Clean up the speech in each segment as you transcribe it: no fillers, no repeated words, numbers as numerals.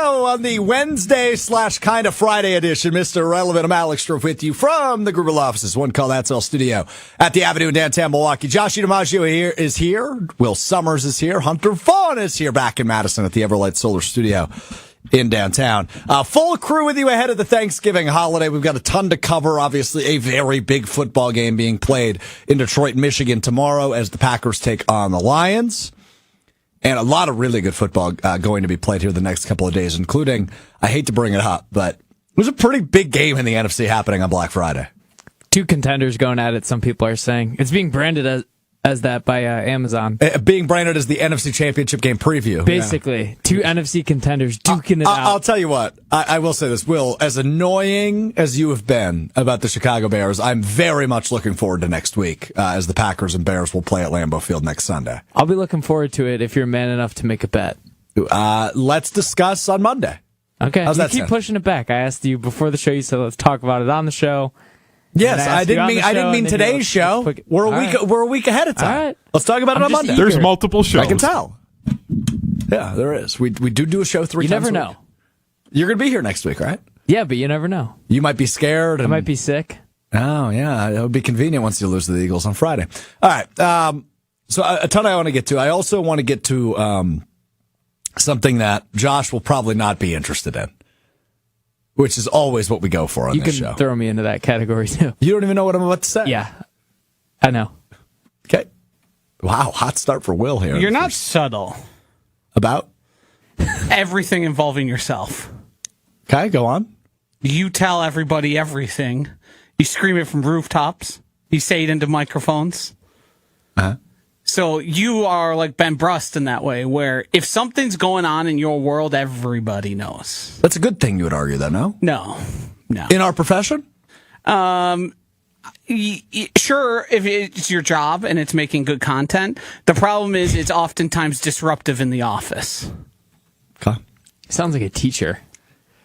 show on the Wednesday/kind of Friday edition. Mr. Relevant, I'm Alex Strouf with you from the Gruber offices, one call that's all studio at the Avenue in downtown Milwaukee. Josh DiMaggio is here. Will Summers is here. Hunter Vaughn is here back in Madison at the Everlight Solar Studio in downtown. Full crew with you ahead of the Thanksgiving holiday. We've got a ton to cover. Obviously, a very big football game being played in Detroit, Michigan tomorrow as the Packers take on the Lions. And a lot of really good football going to be played here the next couple of days, including, I hate to bring it up, but there's a pretty big game in the NFC happening on Black Friday. Two contenders going at it, some people are saying. It's being branded as that by Amazon. Being branded as the NFC Championship game preview. Basically, yeah. Two NFC contenders duking it out. I'll tell you what, I will say this, Will, as annoying as you have been about the Chicago Bears, I'm very much looking forward to next week as the Packers and Bears will play at Lambeau Field next Sunday. I'll be looking forward to it if you're man enough to make a bet. Let's discuss on Monday. Okay, how's you that keep sound? Pushing it back. I asked you before the show, you said let's talk about it on the show. Yes, I didn't mean today's show. We're a week ahead of time. All right. Let's talk about it on Monday. Eager. There's multiple shows. I can tell. Yeah, there is. We do a show 3 times. You never know. You're going to be here next week, right? Yeah, but you never know. You might be scared. I might be sick. Oh, yeah. It would be convenient once you lose to the Eagles on Friday. All right. So a ton I want to get to. I also want to get to something that Josh will probably not be interested in, which is always what we go for on this show. You can throw me into that category, too. You don't even know what I'm about to say. Yeah, I know. Okay. Wow, hot start for Will here. You're not subtle. About? Everything involving yourself. Okay, go on. You tell everybody everything. You scream it from rooftops. You say it into microphones. Uh-huh. So you are like Ben Brust in that way, where if something's going on in your world, everybody knows. That's a good thing, you would argue, though, no? No. In our profession? Sure, if it's your job and it's making good content. The problem is it's oftentimes disruptive in the office. Okay. Sounds like a teacher.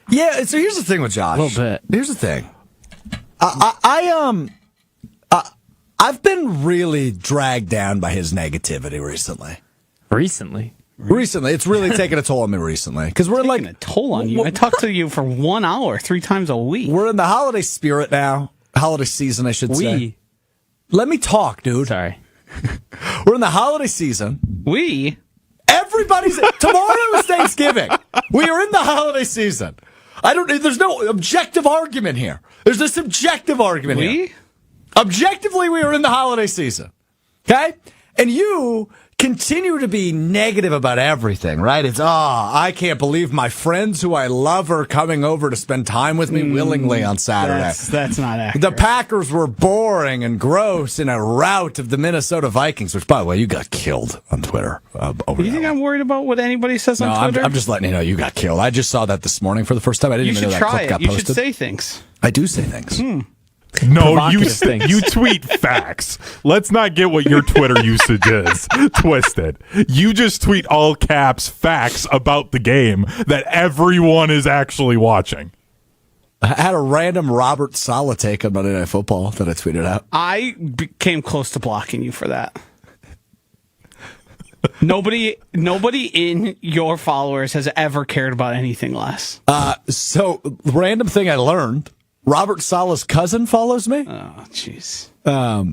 Yeah, so here's the thing with Josh. A little bit. Here's the thing. I've been really dragged down by his negativity recently. Recently, it's really taken a toll on me recently because we're Taking a toll on you. I talk to you for 1 hour, 3 times a week. We're in the holiday spirit now. Holiday season, I should say. Let me talk, dude. Sorry. We're in the holiday season. Everybody's tomorrow is Thanksgiving. We are in the holiday season. There's no objective argument here. There's a subjective argument here. Objectively, we are in the holiday season. Okay? And you continue to be negative about everything, right? It's, I can't believe my friends who I love are coming over to spend time with me willingly on Saturday. That's not accurate. The Packers were boring and gross in a rout of the Minnesota Vikings, which, by the way, you got killed on Twitter. You think I'm worried about what anybody says on Twitter? I'm just letting you know you got killed. I just saw that this morning for the first time. I didn't even know that clip got posted. You should say things. I do say things. No, you tweet facts. Let's not get what your Twitter usage is twisted. You just tweet all caps facts about the game that everyone is actually watching. I had a random Robert Saleh take on Monday Night Football that I tweeted out. I came close to blocking you for that. Nobody in your followers has ever cared about anything less. So, random thing I learned. Robert Saleh's cousin follows me. Oh, jeez. Or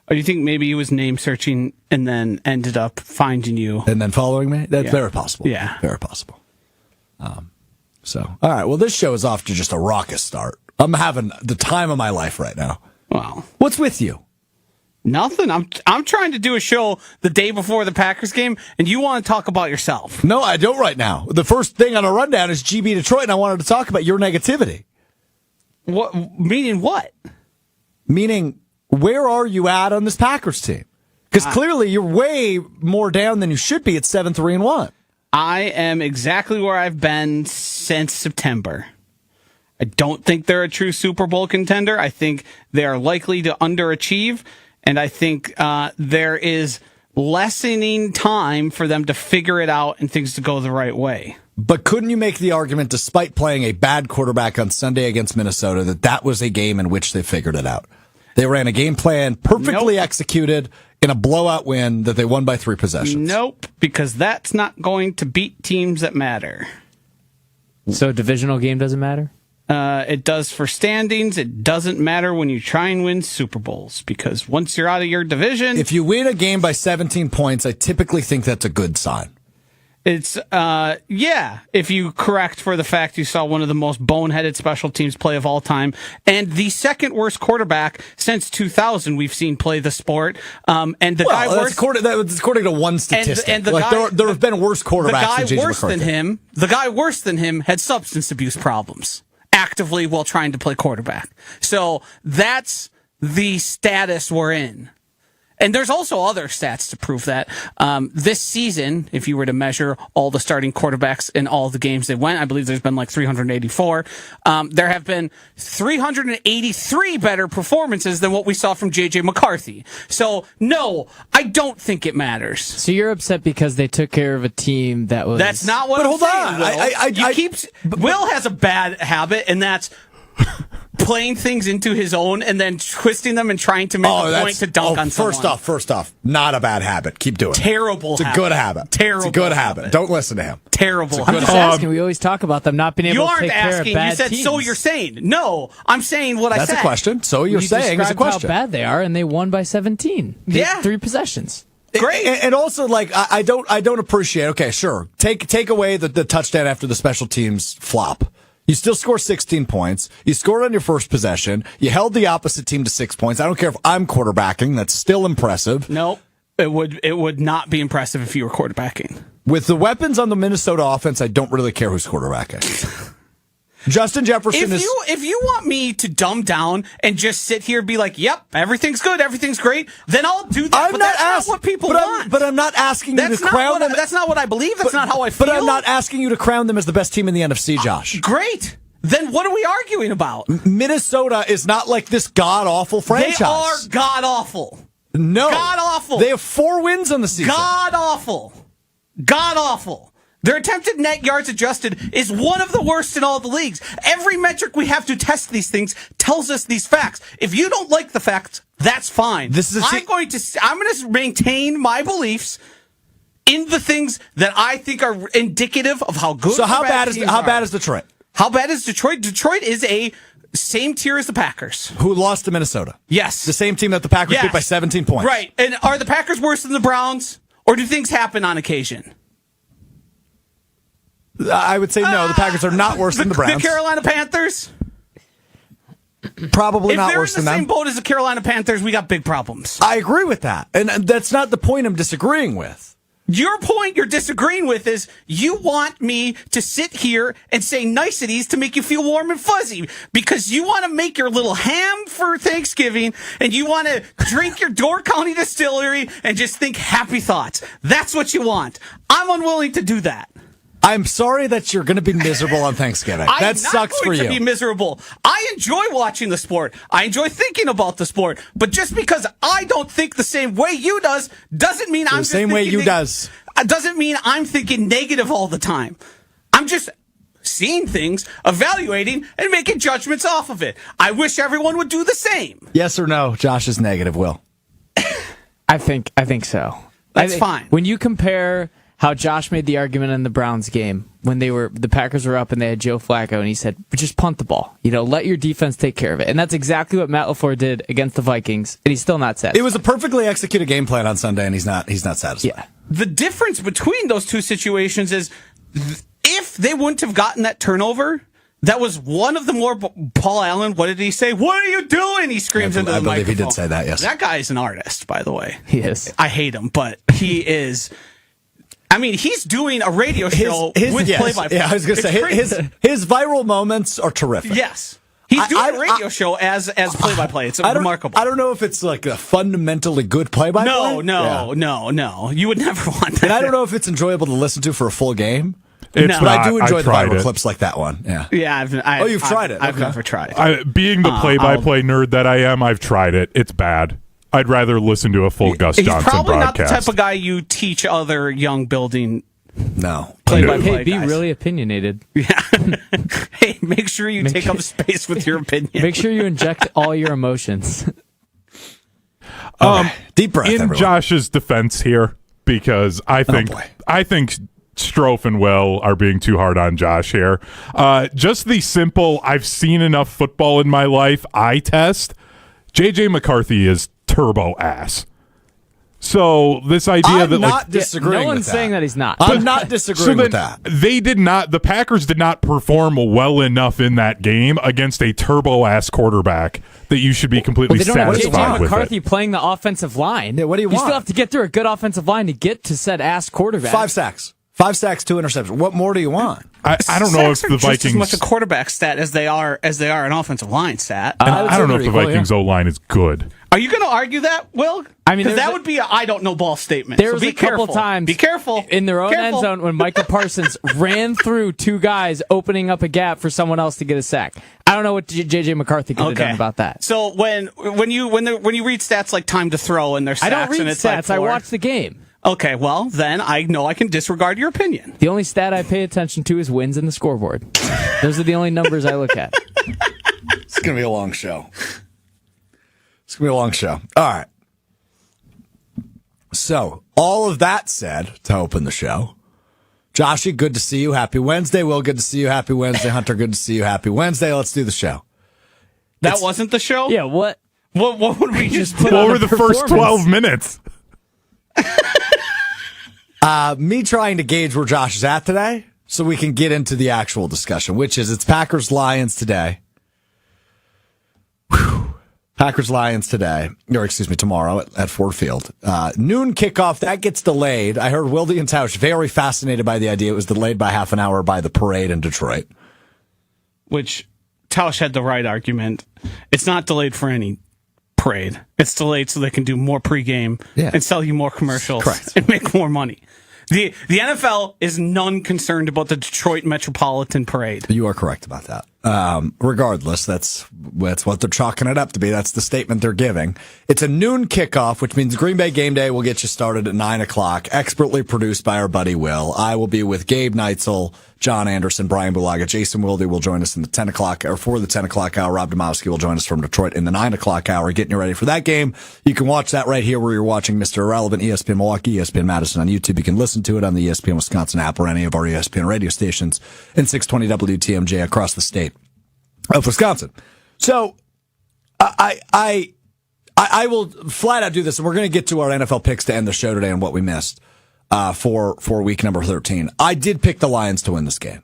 do you think maybe he was name searching and then ended up finding you and then following me? That's very possible. Yeah, very possible. So, all right. Well, this show is off to just a raucous start. I'm having the time of my life right now. Wow. What's with you? Nothing. I'm trying to do a show the day before the Packers game, and you want to talk about yourself. No, I don't right now. The first thing on a rundown is GB Detroit, and I wanted to talk about your negativity. What? Meaning what? Meaning, where are you at on this Packers team? Because clearly you're way more down than you should be at 7-3-1. I am exactly where I've been since September. I don't think they're a true Super Bowl contender. I think they are likely to underachieve, and I think there is lessening time for them to figure it out and things to go the right way. But couldn't you make the argument, despite playing a bad quarterback on Sunday against Minnesota, that was a game in which they figured it out? They ran a game plan perfectly executed in a blowout win that they won by 3 possessions. Nope, because that's not going to beat teams that matter. So a divisional game doesn't matter? It does for standings. It doesn't matter when you try and win Super Bowls, because once you're out of your division... If you win a game by 17 points, I typically think that's a good sign. It's, if you correct for the fact you saw one of the most boneheaded special teams play of all time, and the second worst quarterback since 2000 we've seen play the sport. And the guy worse... That's according to one statistic. And the guy, there have been worse quarterbacks than J.J. McCarthy. The guy worse than him had substance abuse problems actively while trying to play quarterback. So that's the status we're in. And there's also other stats to prove that. This season, if you were to measure all the starting quarterbacks in all the games they went, I believe there's been like 384. There have been 383 better performances than what we saw from J.J. McCarthy. So, no, I don't think it matters. So you're upset because they took care of a team that was... That's not what I'm saying, Will. Will has a bad habit, and that's... playing things into his own and then twisting them and trying to make a point to dunk on someone. First off, not a bad habit. Keep doing it. Terrible habit. It's a good habit. Terrible It's a good habit. Don't listen to him. Terrible I'm just asking. We always talk about them not being able to take care of bad teams. You aren't asking. You said, so you're saying. No, I'm saying what I said. That's a question. So you're saying is a question. How bad they are, and they won by 17. Yeah. 3 possessions. Great. And also, like, I don't appreciate, okay, sure. Take away the touchdown after the special teams flop. You still score 16 points. You scored on your first possession. You held the opposite team to 6 points. I don't care if I'm quarterbacking. That's still impressive. Nope. It would not be impressive if you were quarterbacking. With the weapons on the Minnesota offense, I don't really care who's quarterbacking. Justin Jefferson if you want me to dumb down and just sit here and be like, yep, everything's good, everything's great, then I'll do that. That's not what people want. But I'm not asking you to crown them. That's not what I believe. That's not how I feel. But I'm not asking you to crown them as the best team in the NFC, Josh. Great. Then what are we arguing about? Minnesota is not like this god-awful franchise. They are god-awful. No. God-awful. They have 4 wins on the season. God-awful. God-awful. Their attempted net yards adjusted is one of the worst in all the leagues. Every metric we have to test these things tells us these facts. If you don't like the facts, that's fine. I'm going to maintain my beliefs in the things that I think are indicative of how good. So how bad is Detroit? How bad is Detroit? Detroit is a same tier as the Packers, who lost to Minnesota. Yes, the same team that the Packers beat by 17 points. Right. And are the Packers worse than the Browns, or do things happen on occasion? I would say no. The Packers are not worse than the Browns. The Carolina Panthers? Probably not worse than them. If they're in the same boat as the Carolina Panthers, we got big problems. I agree with that. And that's not the point I'm disagreeing with. Your point you're disagreeing with is you want me to sit here and say niceties to make you feel warm and fuzzy because you want to make your little ham for Thanksgiving and you want to drink your Door County Distillery and just think happy thoughts. That's what you want. I'm unwilling to do that. I'm sorry that you're going to be miserable on Thanksgiving. That sucks for you. I'm not going to be miserable. I enjoy watching the sport. I enjoy thinking about the sport. But just because I don't think the same way you doesn't mean I'm the same way you does. Doesn't mean I'm thinking negative all the time. I'm just seeing things, evaluating, and making judgments off of it. I wish everyone would do the same. Yes or no? Josh is negative. Will? I think so. That's fine. When you compare how Josh made the argument in the Browns game when the Packers were up and they had Joe Flacco, and he said, just punt the ball. Let your defense take care of it. And that's exactly what Matt LaFleur did against the Vikings, and he's still not satisfied. It was a perfectly executed game plan on Sunday, and he's not satisfied. Yeah. The difference between those two situations is if they wouldn't have gotten that turnover, that was one of the more Paul Allen. What did he say? What are you doing? He screams into the microphone. I believe he did say that, yes. That guy is an artist, by the way. He is. I hate him, but he is. I mean, he's doing a radio show with play-by-play. Yeah, I was going to say, his viral moments are terrific. Yes. He's doing a radio show as play-by-play. It's remarkable. I don't know if it's like a fundamentally good play-by-play. No. You would never want that. And I don't know if it's enjoyable to listen to for a full game. But I do enjoy the viral clips like that one. Yeah. Yeah. You've tried it. I've never tried it. Being the play-by-play nerd that I am, I've tried it. It's bad. I'd rather listen to a full Gus Johnson broadcast. He's probably not the type of guy you teach other young building. No. Hey, be really opinionated. Yeah. Hey, make sure you take up space with your opinion. Make sure you inject all your emotions. Deep breath, in everyone. Josh's defense here, because I think Strouf and Will are being too hard on Josh here. Just the simple, I've seen enough football in my life, eye test. J.J. McCarthy is turbo ass. So this idea I'm that not disagreeing no with one's that. saying that he's not. I'm not disagreeing with that. They did not. The Packers did not perform well enough in that game against a turbo ass quarterback that you should be completely They don't have satisfied J.J. with McCarthy it. playing the offensive line. Yeah, what do you You want? still have to get through a good offensive line to get to said ass quarterback. 5 sacks. 5 sacks, 2 interceptions. What more do you want? I don't know if Sacks are the just as Vikings. much a quarterback stat as they are an offensive line stat. And I would I don't say know if the they're equal, Vikings O line is good. Are you going to argue that, Will? I mean, because there's that a- would be a I don't know ball statement. There So was be a couple careful. times Be careful in their own end zone when Micah Parsons ran through 2 guys, opening up a gap for someone else to get a sack. I don't know what J.J. McCarthy could have done about that. So when you read stats like time to throw and there's I sacks don't read and it's stats. like I 4. watch the game. Okay, well then I know I can disregard your opinion. The only stat I pay attention to is wins in the scoreboard. Those are the only numbers I look at. It's going to be a long show. It's going to be a long show. All right. So, all of that said, to open the show, Joshy, good to see you. Happy Wednesday. Will, good to see you. Happy Wednesday. Hunter, good to see you. Happy Wednesday. Let's do the show. That wasn't the show? Yeah, what? What would we just put What on were the first performance. 12 minutes? Me trying to gauge where Josh is at today so we can get into the actual discussion, which is it's Packers-Lions today. Packers-Lions today, or excuse me, tomorrow at Ford Field. Noon kickoff, that gets delayed. I heard Wilde and Tausch very fascinated by the idea it was delayed by half an hour by the parade in Detroit. Which Tausch had the right argument. It's not delayed for any parade. It's delayed so they can do more pregame and sell you more commercials Correct. and make more money. The NFL is none concerned about the Detroit Metropolitan Parade. You are correct about that. Regardless, that's what they're chalking it up to be. That's the statement they're giving. It's a noon kickoff, which means Green Bay Game Day will get you started at 9 o'clock. Expertly produced by our buddy Will. I will be with Gabe Neitzel, John Anderson, Brian Bulaga, Jason Wilde will join us in the 10 o'clock or for the 10 o'clock hour. Rob Domowski will join us from Detroit in the 9 o'clock hour, getting you ready for that game. You can watch that right here where you're watching Mr. Irrelevant, ESPN Milwaukee, ESPN Madison on YouTube. You can listen to it on the ESPN Wisconsin app or any of our ESPN radio stations and 620 WTMJ across the state of Wisconsin. So I will flat out do this, and we're going to get to our NFL picks to end the show today and what we missed for week number 13. I did pick the Lions to win this game.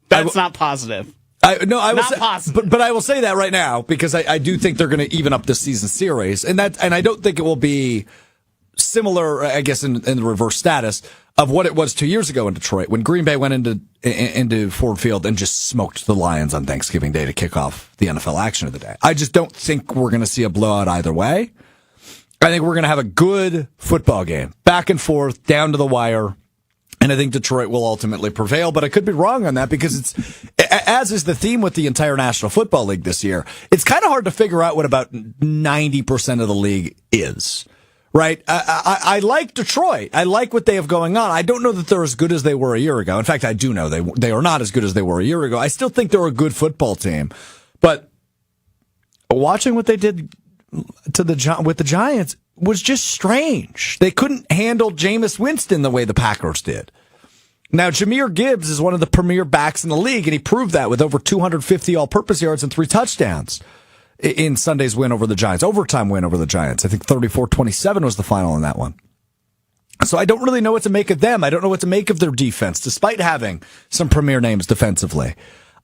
That's not positive. I will Not say, positive. but I will say that right now because I do think they're going to even up this season series, and I don't think it will be similar, I guess, in the reverse status of what it was 2 years ago in Detroit when Green Bay went into Ford Field and just smoked the Lions on Thanksgiving Day to kick off the NFL action of the day. I just don't think we're going to see a blowout either way. I think we're going to have a good football game, back and forth, down to the wire. And I think Detroit will ultimately prevail, but I could be wrong on that because it's, as is the theme with the entire National Football League this year, it's kind of hard to figure out what about 90% of the league is, right? I like Detroit. I like what they have going on. I don't know that they're as good as they were a year ago. In fact, I do know they are not as good as they were a year ago. I still think they're a good football team, but watching what they did with the Giants was just strange. They couldn't handle Jameis Winston the way the Packers did. Now, Jahmyr Gibbs is one of the premier backs in the league, and he proved that with over 250 all-purpose yards and 3 touchdowns in Sunday's win over the Giants, overtime win over the Giants. I think 34-27 was the final in that one. So I don't really know what to make of them. I don't know what to make of their defense, despite having some premier names defensively.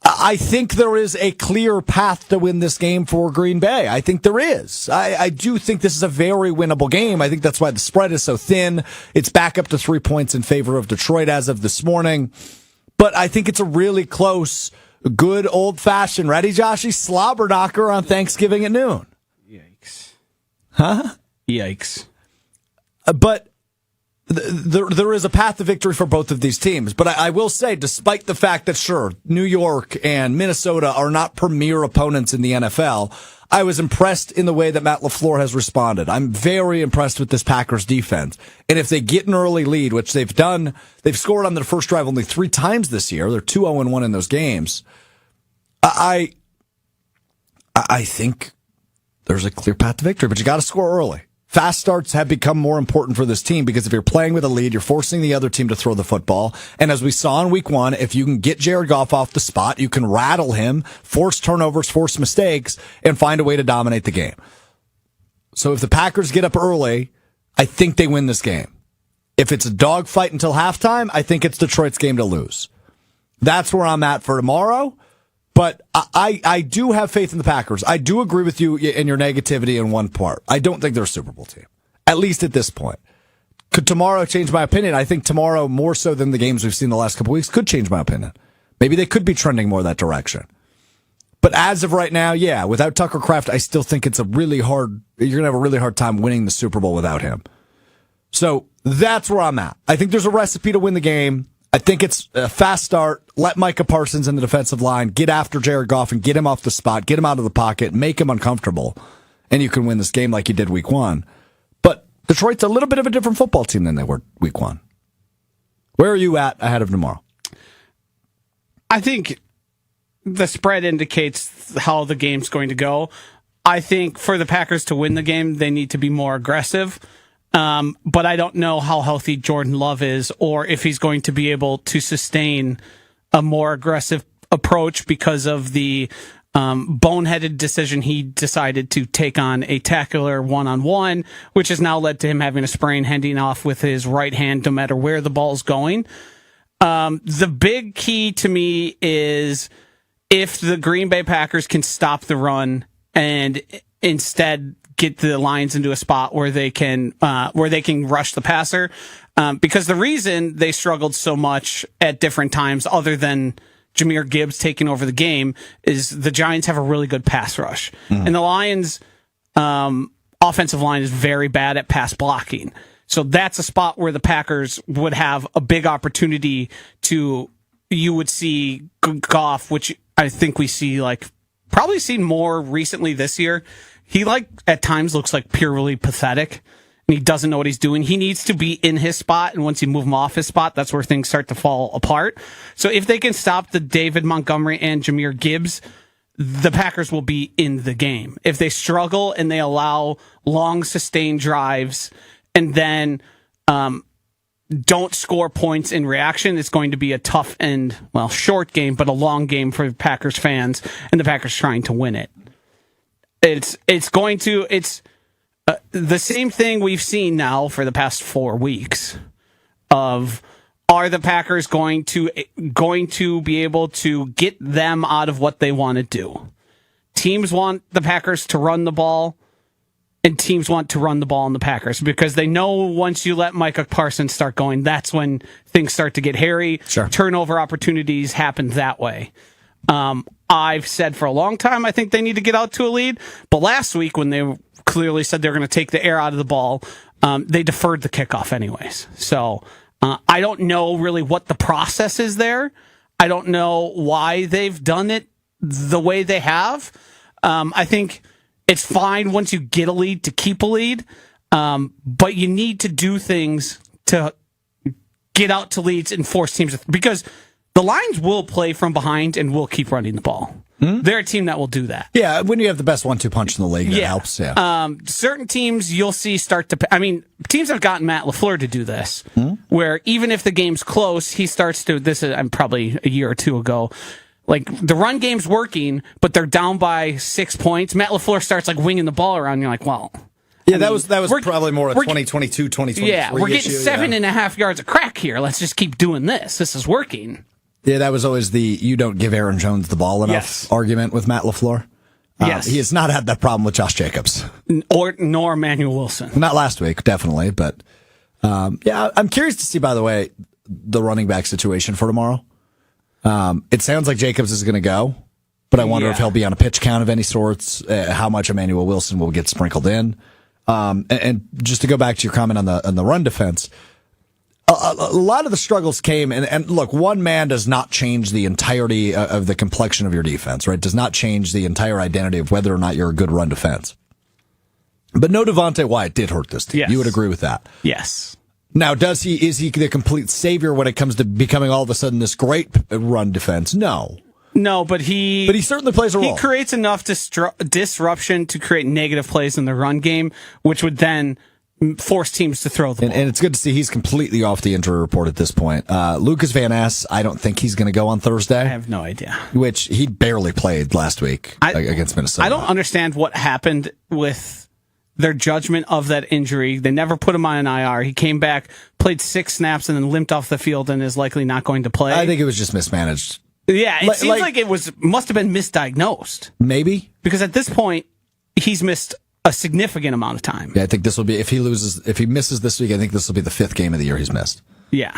I think there is a clear path to win this game for Green Bay. I think there is. I do think this is a very winnable game. I think that's why the spread is so thin. It's back up to 3 points in favor of Detroit as of this morning. But I think it's a really close, good old-fashioned, ready, Joshy, slobber knocker on Thanksgiving at noon. Yikes. Huh? Yikes. But there is a path to victory for both of these teams. But I will say, despite the fact that, sure, New York and Minnesota are not premier opponents in the NFL, I was impressed in the way that Matt LaFleur has responded. I'm very impressed with this Packers defense. And if they get an early lead, which they've done, they've scored on their first drive only 3 times this year. They're 2-0-1 in those games. I think there's a clear path to victory, but you got to score early. Fast starts have become more important for this team because if you're playing with a lead, you're forcing the other team to throw the football. And as we saw in week 1, if you can get Jared Goff off the spot, you can rattle him, force turnovers, force mistakes, and find a way to dominate the game. So if the Packers get up early, I think they win this game. If it's a dogfight until halftime, I think it's Detroit's game to lose. That's where I'm at for tomorrow. But I do have faith in the Packers. I do agree with you in your negativity in one part. I don't think they're a Super Bowl team, at least at this point. Could tomorrow change my opinion? I think tomorrow, more so than the games we've seen the last couple weeks, could change my opinion. Maybe they could be trending more that direction. But as of right now, yeah, without Tucker Kraft, I still think it's you're going to have a really hard time winning the Super Bowl without him. So that's where I'm at. I think there's a recipe to win the game. I think it's a fast start. Let Micah Parsons in the defensive line get after Jared Goff and get him off the spot, get him out of the pocket, make him uncomfortable, and you can win this game like you did week 1. But Detroit's a little bit of a different football team than they were week 1. Where are you at ahead of tomorrow? I think the spread indicates how the game's going to go. I think for the Packers to win the game, they need to be more aggressive. But I don't know how healthy Jordan Love is or if he's going to be able to sustain a more aggressive approach because of the boneheaded decision he decided to take on a tackler one-on-one, which has now led to him having a sprain, handing off with his right hand no matter where the ball's going. The big key to me is if the Green Bay Packers can stop the run and instead get the Lions into a spot where they can rush the passer. Because the reason they struggled so much at different times, other than Jahmyr Gibbs taking over the game, is the Giants have a really good pass rush. And the Lions' offensive line is very bad at pass blocking. So that's a spot where the Packers would have a big opportunity you would see Goff, which I think we see probably seen more recently this year. He at times looks purely pathetic and he doesn't know what he's doing. He needs to be in his spot. And once you move him off his spot, that's where things start to fall apart. So if they can stop the David Montgomery and Jahmyr Gibbs, the Packers will be in the game. If they struggle and they allow long sustained drives and then, don't score points in reaction, it's going to be a tough and short game, but a long game for Packers fans and the Packers trying to win it. It's the same thing we've seen now for the past 4 weeks of are the Packers going to be able to get them out of what they want to do? Teams want the Packers to run the ball and teams want to run the ball on the Packers because they know once you let Micah Parsons start going, that's when things start to get hairy. Sure. Turnover opportunities happen that way. I've said for a long time I think they need to get out to a lead, but last week when they clearly said they were going to take the air out of the ball, they deferred the kickoff anyways. So I don't know really what the process is there. I don't know why they've done it the way they have. I think it's fine once you get a lead to keep a lead, but you need to do things to get out to leads and force teams because the Lions will play from behind and will keep running the ball. They're a team that will do that. Yeah, when you have the best 1-2 punch in the league, that helps. Yeah. Certain teams you'll see start to. Teams have gotten Matt LaFleur to do this, where even if the game's close, he starts to. This is probably a year or two ago. The run game's working, but they're down by 6 points. Matt LaFleur starts winging the ball around. And you're like, well. Yeah, that was probably more a 2022, 2023 Yeah, we're getting 7.5 yards of crack here. Let's just keep doing this. This is working. Yeah, that was always the you don't give Aaron Jones the ball enough argument with Matt LaFleur. Yes. He has not had that problem with Josh Jacobs. Nor Emmanuel Wilson. Not last week, definitely. But, I'm curious to see, by the way, the running back situation for tomorrow. It sounds like Jacobs is going to go, but I wonder if he'll be on a pitch count of any sorts, how much Emmanuel Wilson will get sprinkled in. And just to go back to your comment on the run defense, a lot of the struggles came, and look, one man does not change the entirety of the complexion of your defense, right? Does not change the entire identity of whether or not you're a good run defense. But no, Devontae Wyatt did hurt this team. Yes. You would agree with that? Yes. Now, is he the complete savior when it comes to becoming all of a sudden this great run defense? No. No, but he certainly plays a role. He creates enough disruption to create negative plays in the run game, which would then force teams to throw the ball. And it's good to see he's completely off the injury report at this point. Lucas Van Ness, I don't think he's going to go on Thursday. I have no idea. Which he barely played last week against Minnesota. I don't understand what happened with their judgment of that injury. They never put him on an IR. He came back, played 6 snaps, and then limped off the field and is likely not going to play. I think it was just mismanaged. Yeah, it seems like it must have been misdiagnosed. Maybe. Because at this point, he's missed a significant amount of time. Yeah, I think this will be, if he misses this week, I think this will be the 5th game of the year he's missed. Yeah.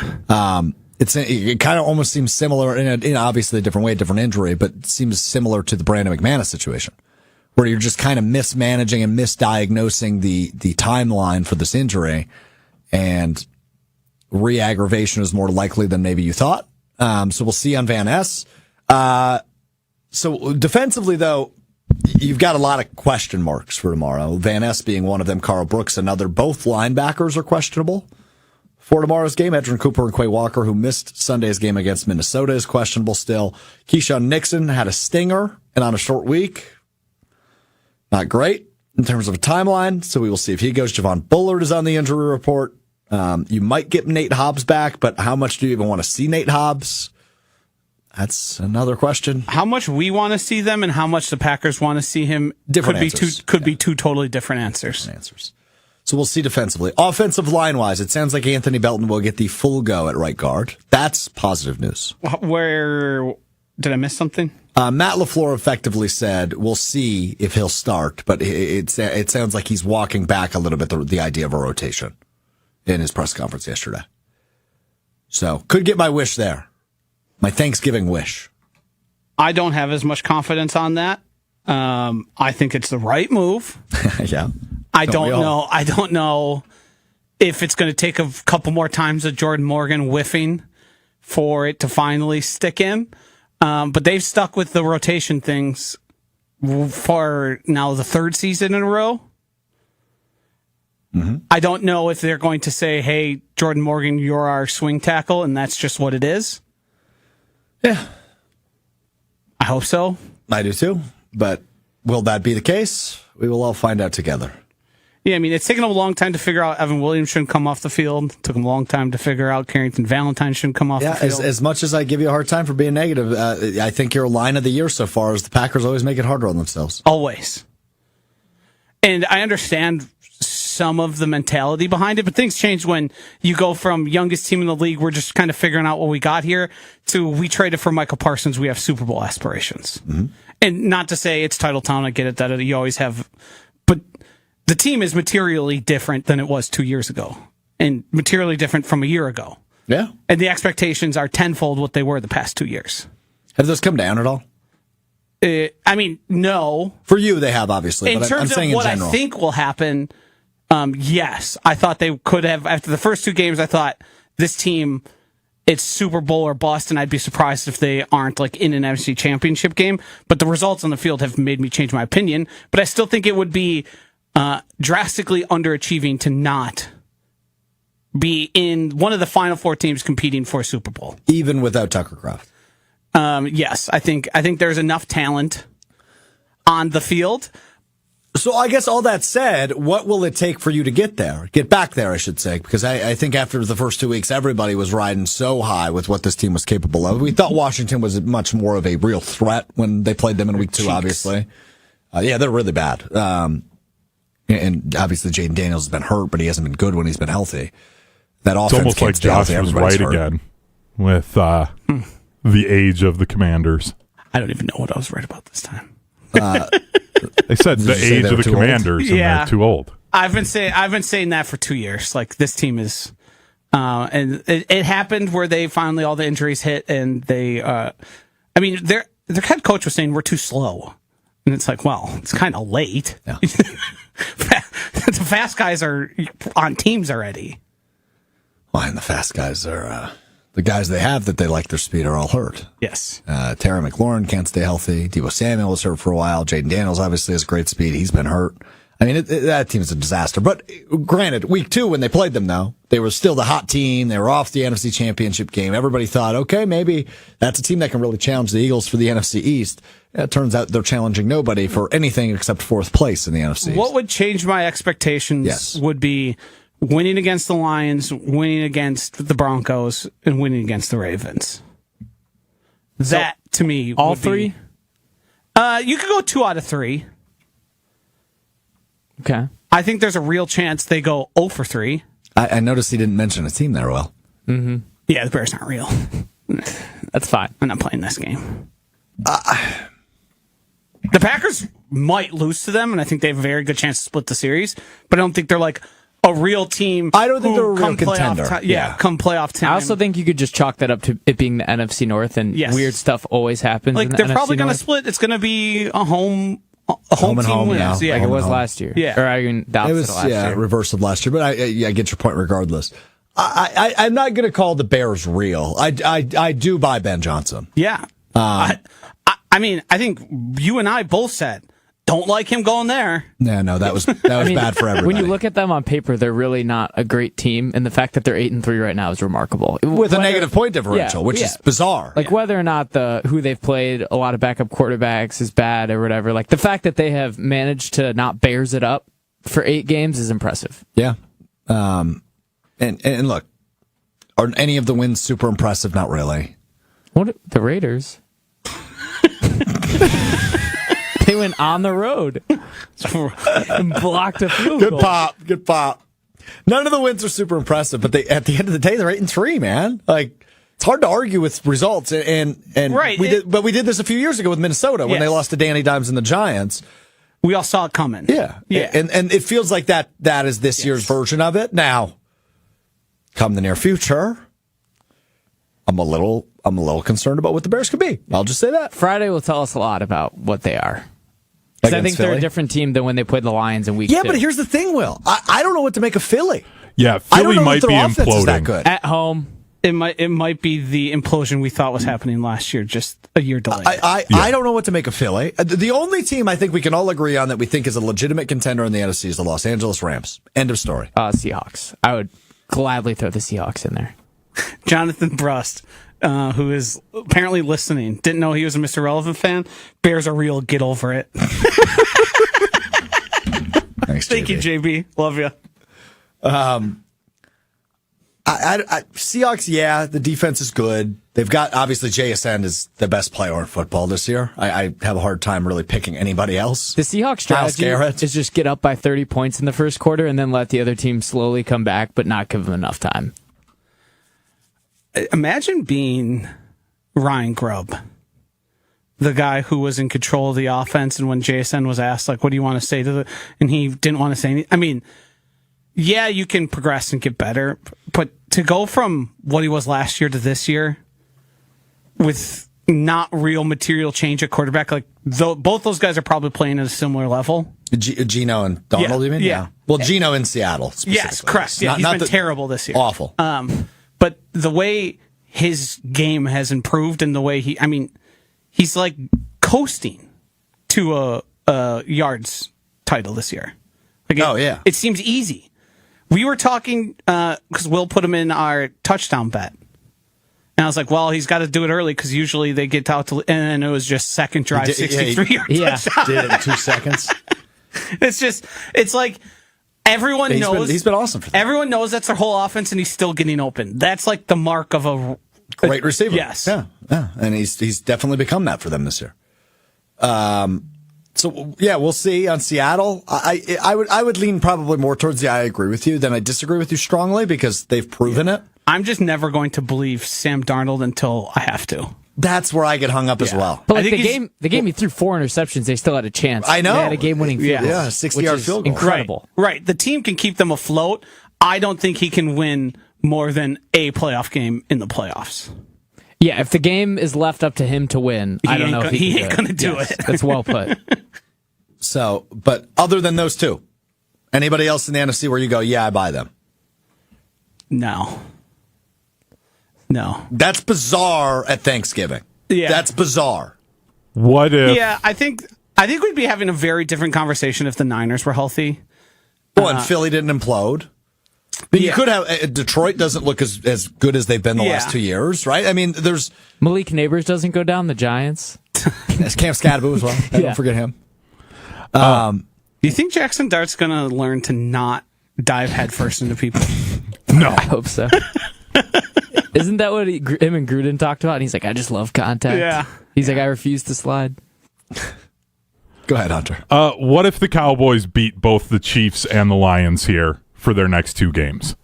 It kind of almost seems similar in obviously a different way, different injury, but it seems similar to the Brandon McManus situation, where you're just kind of mismanaging and misdiagnosing the timeline for this injury, and re-aggravation is more likely than maybe you thought. So we'll see on Van Ness. So defensively, though, you've got a lot of question marks for tomorrow. Van Ness being one of them, Carl Brooks another. Both linebackers are questionable for tomorrow's game. Edgerrin Cooper and Quay Walker, who missed Sunday's game against Minnesota, is questionable still. Keyshawn Nixon had a stinger and on a short week. Not great in terms of a timeline, so we will see if he goes. Javon Bullard is on the injury report. You might get Nate Hobbs back, but how much do you even want to see Nate Hobbs? That's another question. How much we want to see them and how much the Packers want to see him could be two totally different answers. So we'll see defensively. Offensive line-wise, it sounds like Anthony Belton will get the full go at right guard. That's positive news. Where did I miss something? Matt LaFleur effectively said, we'll see if he'll start, but it sounds like he's walking back a little bit the idea of a rotation in his press conference yesterday. So could get my wish there. My Thanksgiving wish. I don't have as much confidence on that. I think it's the right move. Yeah. I don't know if it's going to take a couple more times of Jordan Morgan whiffing for it to finally stick in. But they've stuck with the rotation things for now the 3rd season in a row. Mm-hmm. I don't know if they're going to say, hey, Jordan Morgan, you're our swing tackle, and that's just what it is. Yeah. I hope so. I do too. But will that be the case? We will all find out together. Yeah, I mean, it's taken them a long time to figure out Evan Williams shouldn't come off the field. It took them a long time to figure out Carrington Valentine shouldn't come off the field. As much as I give you a hard time for being negative, I think your line of the year so far is the Packers always make it harder on themselves. Always. And I understand some of the mentality behind it, but things change when you go from youngest team in the league, we're just kind of figuring out what we got here, to we traded for Michael Parsons, we have Super Bowl aspirations. Mm-hmm. And not to say it's title town, I get it, that you always have, but the team is materially different than it was 2 years ago, and materially different from a year ago. Yeah. And the expectations are tenfold what they were the past 2 years. Have those come down at all? I mean, no. For you, they have, obviously. In terms of what I think will happen, yes. I thought they could have, after the first 2 games, I thought this team, it's Super Bowl or bust, and I'd be surprised if they aren't like in an NFC Championship game. But the results on the field have made me change my opinion. But I still think it would be drastically underachieving to not be in one of the final 4 teams competing for a Super Bowl. Even without Tucker Kraft. Yes, I think there's enough talent on the field. So I guess all that said, what will it take for you to get back there, I should say? Because I think after the first 2 weeks, everybody was riding so high with what this team was capable of. We thought Washington was much more of a real threat when they played them in week 2, obviously. Yeah, they're really bad. And obviously Jaden Daniels has been hurt, but he hasn't been good when he's been healthy. That offense, it's almost like Josh was right again with the age of the Commanders. I don't even know what I was right about this time. They said the age of the Commanders, and they're too old. I've been saying that for 2 years. Like, this team is, and it happened where they finally, all the injuries hit, and they, I mean, their head coach was saying we're too slow, and it's like, well, it's kind of late. Yeah. The fast guys are on teams already. Well, and the fast guys are the guys they have that they like their speed are all hurt. Yes. Terry McLaurin can't stay healthy. Deebo Samuel was hurt for a while. Jaden Daniels obviously has great speed. He's been hurt. I mean, that team's a disaster. But granted, week 2, when they played them, though, they were still the hot team. They were off the NFC Championship game. Everybody thought, okay, maybe that's a team that can really challenge the Eagles for the NFC East. It turns out they're challenging nobody for anything except 4th place in the NFC East. What would change my expectations would be winning against the Lions, winning against the Broncos, and winning against the Ravens. That, to me, all would three? You could go 2 out of 3. Okay. I think there's a real chance they go 0 for 3. I noticed he didn't mention a team there, Will. Mm-hmm. Yeah, the Bears aren't real. That's fine. I'm not playing this game. The Packers might lose to them, and I think they have a very good chance to split the series, but I don't think they're like a real team. I don't think they're a real contender. Come playoff time. I also think you could just chalk that up to it being the NFC North, and weird stuff always happens. Like, in the they're NFC probably going to North. split. It's going to be a home and team home wins. now. Yeah, Like it Home was and home. last year. Yeah. Or I mean, the It opposite was, of last year. reverse of last year. But I get your point regardless. I'm not going to call the Bears real. I do buy Ben Johnson. Yeah. I mean, I think you and I both said, don't like him going there. No, that was bad for everybody. When you look at them on paper, they're really not a great team, and the fact that they're 8-3 right now is remarkable. with a negative point differential, which is bizarre. Like whether or not who they've played, a lot of backup quarterbacks is bad or whatever. Like the fact that they have managed to not Bears it up for 8 games is impressive. Yeah. And look, are any of the wins super impressive? Not really. What the Raiders? They went on the road and blocked a field goal. Good pop. None of the wins are super impressive, but at the end of the day, they're 8-3, man. Like, it's hard to argue with results, and right. we did this a few years ago with Minnesota when they lost to Danny Dimes and the Giants. We all saw it coming. Yeah. And it feels like that is this year's version of it. Now, come the near future, I'm a little concerned about what the Bears could be. I'll just say that. Friday will tell us a lot about what they are. Because I think they're a different team than when they played the Lions in week 2. Yeah, but here's the thing, Will. I don't know what to make of Philly. Yeah, I don't Philly know might if be their offense is that imploding. good. At home. It might be the implosion we thought was happening last year, just a year delayed. I don't know what to make of Philly. The only team I think we can all agree on that we think is a legitimate contender in the NFC is the Los Angeles Rams. End of story. Seahawks. I would gladly throw the Seahawks in there. Jonathan Brust, who is apparently listening, didn't know he was a Mr. Relevant fan. Bears are real. Get over it. Thanks, Thank you, JB. Love you. Seahawks, yeah, the defense is good. They've got, obviously, JSN is the best player in football this year. I have a hard time really picking anybody else. The Seahawks strategy is just get up by 30 points in the first quarter and then let the other team slowly come back, but not give them enough time. Imagine being Ryan Grubb, the guy who was in control of the offense, and when JSN was asked, like, what do you want to say to and he didn't want to say anything. I mean, yeah, you can progress and get better, but to go from what he was last year to this year with not real material change at quarterback, like both those guys are probably playing at a similar level. Gino and Donald, you mean? Yeah. Well, Gino in Seattle, specifically. Yes, correct. Yeah, he's been terrible this year. Awful. But the way his game has improved and the way he's like coasting to a yards title this year. Like it seems easy. We were talking because Will put him in our touchdown bet, and I was like, "Well, he's got to do it early because usually they get out to." And then it was just second drive, 63 yards. Did it in 2 seconds. It's like everyone knows he's been awesome for that. Everyone knows that's their whole offense, and he's still getting open. That's like the mark of a great receiver. Yes, yeah, and he's definitely become that for them this year. So yeah, we'll see on Seattle. I would lean probably more towards the I agree with you than I disagree with you strongly because they've proven it. I'm just never going to believe Sam Darnold until I have to. That's where I get hung up as well. But like the game he threw 4 interceptions, they still had a chance. I know. They had a game-winning field goal. Yeah, 60-yard field goal. Incredible. Right. The team can keep them afloat. I don't think he can win more than a playoff game in the playoffs. Yeah, if the game is left up to him to win, I don't know if he ain't going to do it. That's well put. So, but other than those two, anybody else in the NFC where you go, yeah, I buy them? No. That's bizarre at Thanksgiving. Yeah. That's bizarre. What if? Yeah, I think I think we'd be having a very different conversation if the Niners were healthy. Well, and Philly didn't implode. But you Yeah. could have Detroit doesn't look as good as they've been the last 2 years, right? I mean, there's Malik Neighbors doesn't go down. The Giants. there's Cam Scadaboo as well. Don't forget him. Do you think Jackson Dart's going to learn to not dive headfirst into people? No. I hope so. Isn't that what him and Gruden talked about? And he's like, I just love contact. Yeah. He's like, I refuse to slide. Go ahead, Hunter. What if the Cowboys beat both the Chiefs and the Lions here for their next 2 games?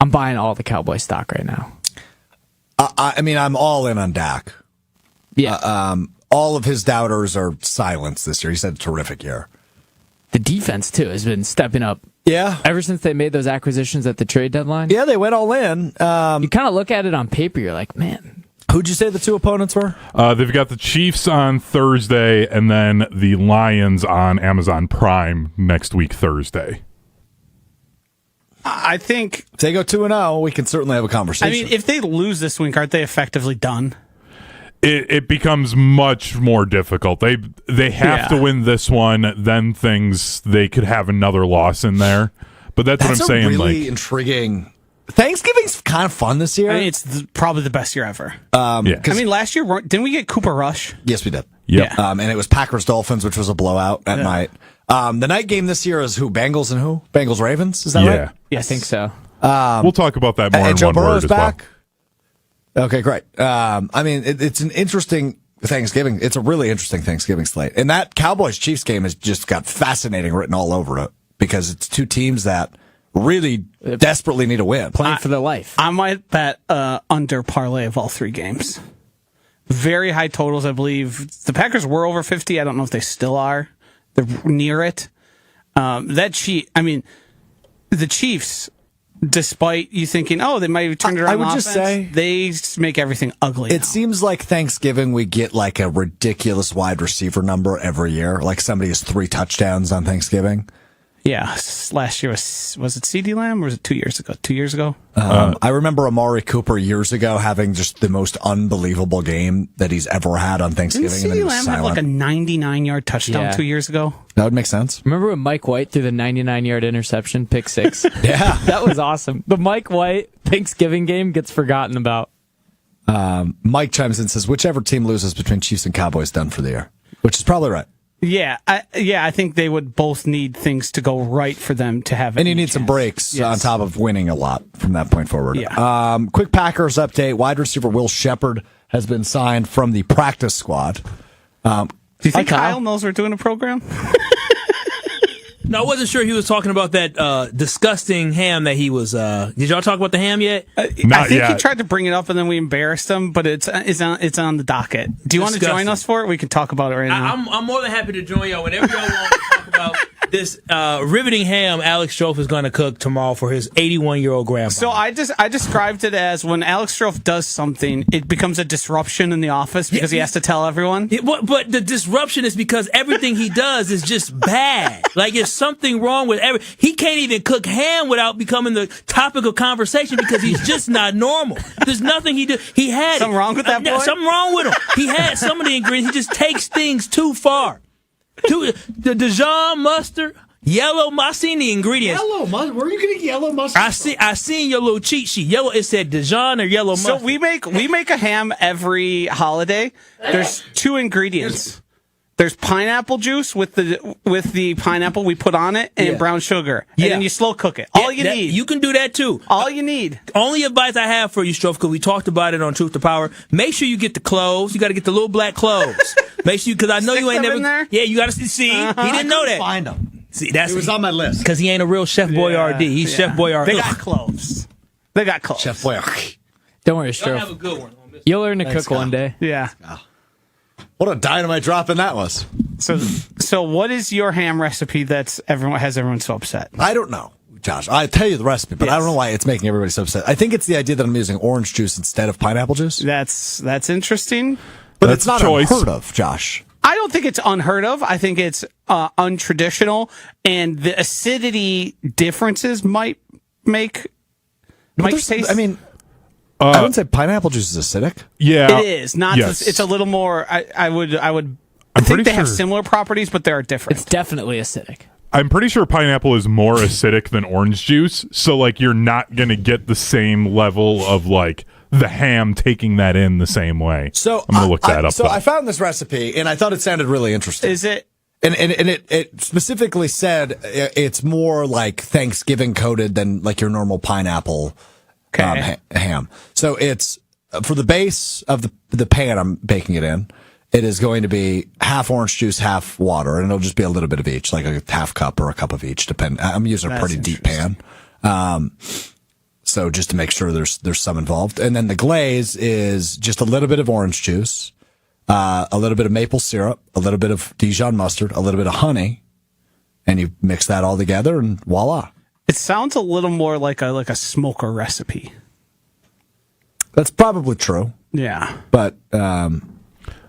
I'm buying all the Cowboy stock right now. I mean, I'm all in on Dak. Yeah. All of his doubters are silenced this year. He's had a terrific year. The defense, too, has been stepping up. Yeah. Ever since they made those acquisitions at the trade deadline. Yeah, they went all in. You kind of look at it on paper, you're like, man. Who'd you say the 2 opponents were? They've got the Chiefs on Thursday and then the Lions on Amazon Prime next week, Thursday. I think. If they go 2-0, we can certainly have a conversation. I mean, if they lose this week, aren't they effectively done? It becomes much more difficult. They have to win this one, then they could have another loss in there. But that's what I'm saying. A really intriguing. Thanksgiving's kind of fun this year. I mean, it's probably the best year ever. Yeah. I mean, last year, didn't we get Cooper Rush? Yes, we did. Yep. Yeah. And it was Packers Dolphins, which was a blowout at night. The night game this year is who? Bengals and who? Bengals Ravens? Is that Yeah. right? Yes. I think so. We'll talk about that more in And Joe one word Burrow's as well. back. Okay, great. I mean, it's an interesting Thanksgiving. It's a really interesting Thanksgiving slate. And that Cowboys-Chiefs game has just got fascinating written all over it because it's 2 teams that really desperately need a win. Playing for their life. I might bet under parlay of all 3 games. Very high totals, I believe. The Packers were over 50. I don't know if they still are. They're near it. The Chiefs, despite you thinking, oh, they might have turned it around. I would on just offense, say they make everything ugly. It seems like Thanksgiving we get like a ridiculous wide receiver number every year. Like somebody has 3 touchdowns on Thanksgiving. Yeah, last year was it CeeDee Lamb or was it 2 years ago? 2 years ago? I remember Amari Cooper years ago having just the most unbelievable game that he's ever had on Thanksgiving. Didn't And then he CeeDee was Lamb have silent. like a 99-yard touchdown Yeah. 2 years ago? That would make sense. Remember when Mike White threw the 99-yard interception, pick 6? Yeah. That was awesome. The Mike White Thanksgiving game gets forgotten about. Mike chimes in and says, whichever team loses between Chiefs and Cowboys done for the year, which is probably right. Yeah, I think they would both need things to go right for them to have. And you any need some chance. breaks Yes. on top of winning a lot from that point forward. Yeah. Quick Packers update. Wide receiver Will Shepard has been signed from the practice squad. Do you think Hi, Kyle. Kyle knows we're doing a program? No, I wasn't sure he was talking about that disgusting ham that he was. Did y'all talk about the ham yet? I Not think yet. he tried to bring it up and then we embarrassed him, but it's on the docket. Do you want to join Disgusting. us for it? We can talk about it right now. I'm more than happy to join y'all whenever y'all want to talk about this riveting ham Alex Strouf is going to cook tomorrow for his 81-year-old grandma. So I described it as when Alex Strouf does something, it becomes a disruption in the office because he has to tell everyone. But the disruption is because everything he does is just bad. Like there's something wrong with he can't even cook ham without becoming the topic of conversation because he's just not normal. There's nothing he did. He had Something wrong with that boy? Something wrong with him. He had some of the ingredients. He just takes things too far. The Dijon mustard, yellow. I seen the ingredients. Yellow mustard? Where are you getting yellow mustard? I seen your little cheat sheet. Yellow. It said Dijon or yellow mustard. So we make a ham every holiday. There's 2 ingredients. There's pineapple juice with the pineapple we put on it and brown sugar. And then you slow cook it. All you need. You can do that too. All you need. Only advice I have for you, Strouf, because we talked about it on Truth to Power. Make sure you get the cloves. You got to get the little black cloves. Make sure because I know Stick you ain't them never. in there? Yeah, you got to see. He didn't know that. Find them. See, that's It was on my list. because he ain't a real Chef Boyardee. He's Chef Boyardee. They got cloves. They got cloves. Chef Boyer. Don't worry, Y'all have a Strouf. good one on this. You'll learn to Thanks, cook one Kyle. day. Yeah. What a dynamite drop in that was. So what is your ham recipe has everyone so upset? I don't know, Josh. I tell you the recipe, but I don't know why it's making everybody so upset. I think it's the idea that I'm using orange juice instead of pineapple juice. That's interesting. But That's it's not a choice. unheard of, Josh. I don't think it's unheard of. I think it's untraditional, and the acidity differences might taste. I mean, I wouldn't say pineapple juice is acidic. Yeah. it is not. Yes. It's a little more. I would I think they pretty have sure- similar properties, but they are different. It's definitely acidic. I'm pretty sure pineapple is more acidic than orange juice, so like you're not gonna get the same level of like the ham taking that in the same way. So I'm gonna look that up. So though. I found this recipe and I thought it sounded really interesting. Is it? And it specifically said it's more like Thanksgiving coated than like your normal pineapple ham. So it's for the base of the pan I'm baking it in. It is going to be half orange juice, half water, and it'll just be a little bit of each, like a half cup or a cup of each. I'm using a pretty deep pan, so just to make sure there's some involved. And then the glaze is just a little bit of orange juice, a little bit of maple syrup, a little bit of Dijon mustard, a little bit of honey, and you mix that all together, and voila. It sounds a little more like a smoker recipe. That's probably true. Yeah, But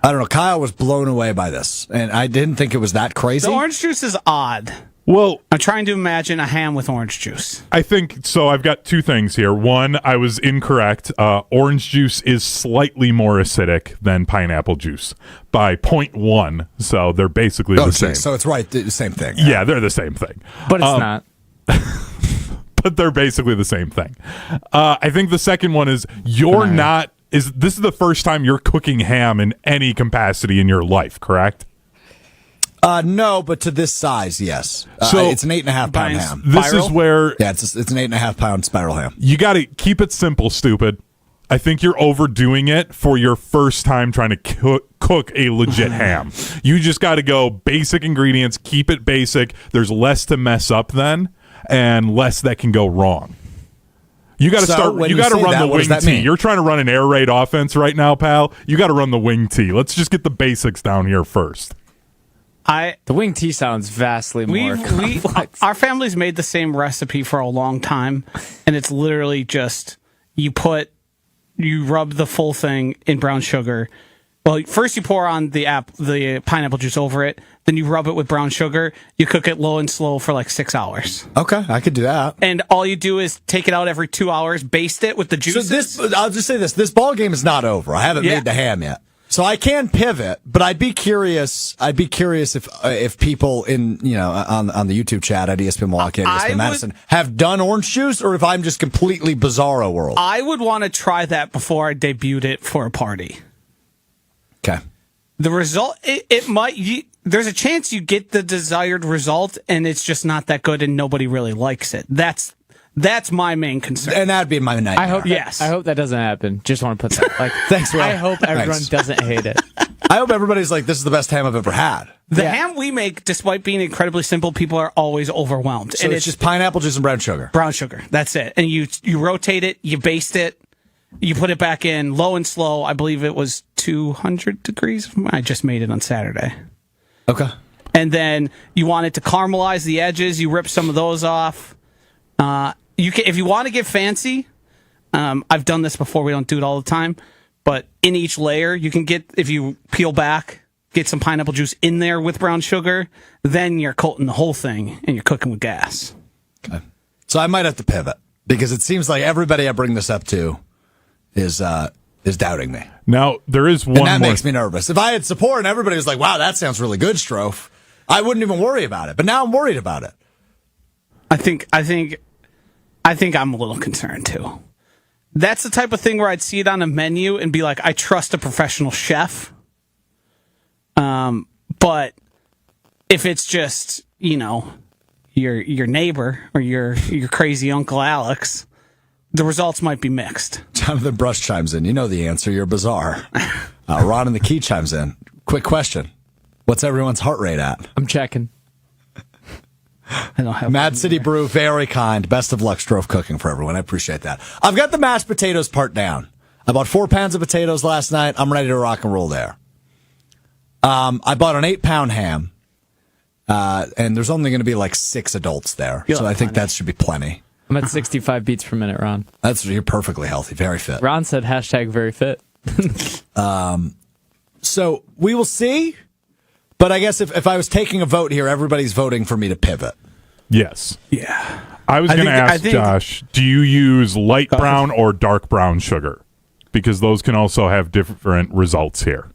I don't know. Kyle was blown away by this, and I didn't think it was that crazy. the orange juice is odd. Well, I'm trying to imagine a ham with orange juice. I think so. I've got two things here. One, I was incorrect. Orange juice is slightly more acidic than pineapple juice by 0.1. So they're basically the same. So it's right, the same thing. Yeah, they're the same thing. But it's not. But they're basically the same thing. I think the second one is this is the first time you're cooking ham in any capacity in your life, correct? No, but to this size, yes. So it's an 8.5 pound ham. This Spiral? is where Yeah, it's an 8.5 pound spiral ham. you got to keep it simple, stupid. I think you're overdoing it for your first time trying to cook a legit ham. You just got to go basic ingredients, keep it basic. There's less to mess up then, and less that can go wrong. You got to So when You you got to say run that, the what does wing that tee. mean? You're trying to run an air raid offense right now, pal. You got to run the wing tee. Let's just get the basics down here first. The wing tea sounds vastly more complex. Our family's made the same recipe for a long time, and it's literally just you rub the full thing in brown sugar. Well, first you pour on the pineapple juice over it, then you rub it with brown sugar. You cook it low and slow for like 6 hours, Okay, I could do that. and all you do is take it out every 2 hours, baste it with the So juices. I'll just say this ball game is not over. I haven't Yeah. made the ham yet. So I can pivot, but I'd be curious if people in, on the YouTube chat at ESPN Milwaukee, I ESPN would- Madison have done orange juice, or if I'm just completely bizarro world. I would want to try that before I debuted it for a party. Okay. The result, there's a chance you get the desired result, and it's just not that good, and nobody really likes it. That's my main concern. And that'd be my nightmare. I hope Yes. I hope that doesn't happen. Just want to put that. Like, Thanks, Will. I hope everyone Thanks. doesn't hate it. I hope everybody's like, this is the best ham I've ever had. The ham we make, despite being incredibly simple, people are always overwhelmed. So it's just pineapple juice and brown sugar. brown sugar. That's it. And you rotate it, you baste it, you put it back in low and slow. I believe it was 200 degrees. I just made it on Saturday. Okay. And then you want it to caramelize the edges. You rip some of those off. If you want to get fancy, I've done this before. We don't do it all the time, but in each layer, you can get, if you peel back, get some pineapple juice in there with brown sugar. Then you're coating the whole thing and you're cooking with gas. Okay. So I might have to pivot because it seems like everybody I bring this up to is doubting me. Now, there is one And that more. makes me nervous. If I had support and everybody was like, wow, that sounds really good, Strouf, I wouldn't even worry about it. But now I'm worried about it. I think I'm a little concerned too. That's the type of thing where I'd see it on a menu and be like, I trust a professional chef. But if it's just, your neighbor or your crazy Uncle Alex, the results might be mixed. Jonathan Brush chimes in. You know the answer. You're bizarre. Ron in the Key chimes in. Quick question. What's everyone's heart rate at? I'm checking. I don't have Mad City Brew, very kind. Best of luck, Strouf Cooking for everyone. I appreciate that. I've got the mashed potatoes part down. I bought 4 pounds of potatoes last night. I'm ready to rock and roll there. I bought an 8-pound ham, and there's only going to be like 6 adults there. You'll So I have think plenty. that should be plenty. I'm at 65 beats per minute, Ron. You're perfectly healthy, very fit. Ron said #very fit. So we will see. But I guess if I was taking a vote here, everybody's voting for me to pivot. Yes. Yeah. I was going to I ask think- Josh, do you use light brown or dark brown sugar? Because those can also have different results here.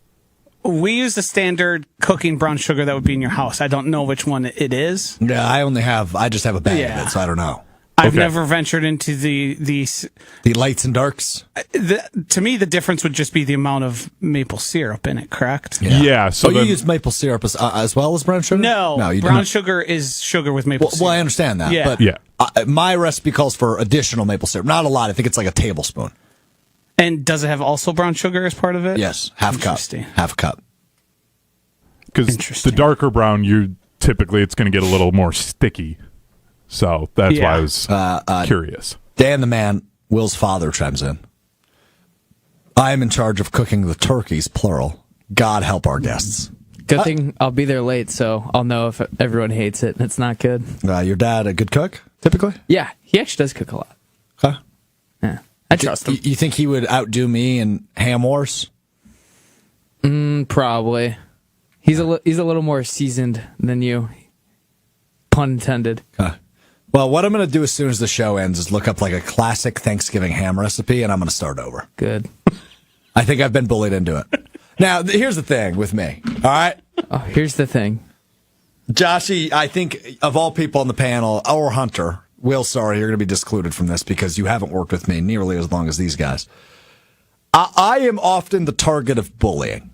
we use the standard cooking brown sugar that would be in your house. I don't know which one it is. Yeah, I just have a bag of it, so I don't know. I've never ventured into the lights and darks. To me, the difference would just be the amount of maple syrup in it. Correct? Yeah. So you use maple syrup as well as brown sugar? No, you brown sugar is sugar with maple syrup. Well, I understand that. Yeah. But my recipe calls for additional maple syrup. Not a lot. I think it's like a tablespoon. And does it have also brown sugar as part of it? Yes, half cup. Half cup. Because the darker brown, it's going to get a little more sticky. So that's why I was curious. Dan the man, Will's father, chimes in. I am in charge of cooking the turkeys, plural. God help our guests. Good thing I'll be there late, so I'll know if everyone hates it and it's not good. Your dad a good cook, typically? Yeah, he actually does cook a lot. Huh? Yeah, I trust him. You think he would outdo me in ham wars? Probably. He's a little more seasoned than you. Pun intended. Huh. Well, what I'm going to do as soon as the show ends is look up like a classic Thanksgiving ham recipe, and I'm going to start over. Good. I think I've been bullied into it. Now, here's the thing with me, all right? Oh, here's the thing. Joshy, I think of all people on the panel, or Hunter, Will, sorry, you're going to be discluded from this because you haven't worked with me nearly as long as these guys. I am often the target of bullying.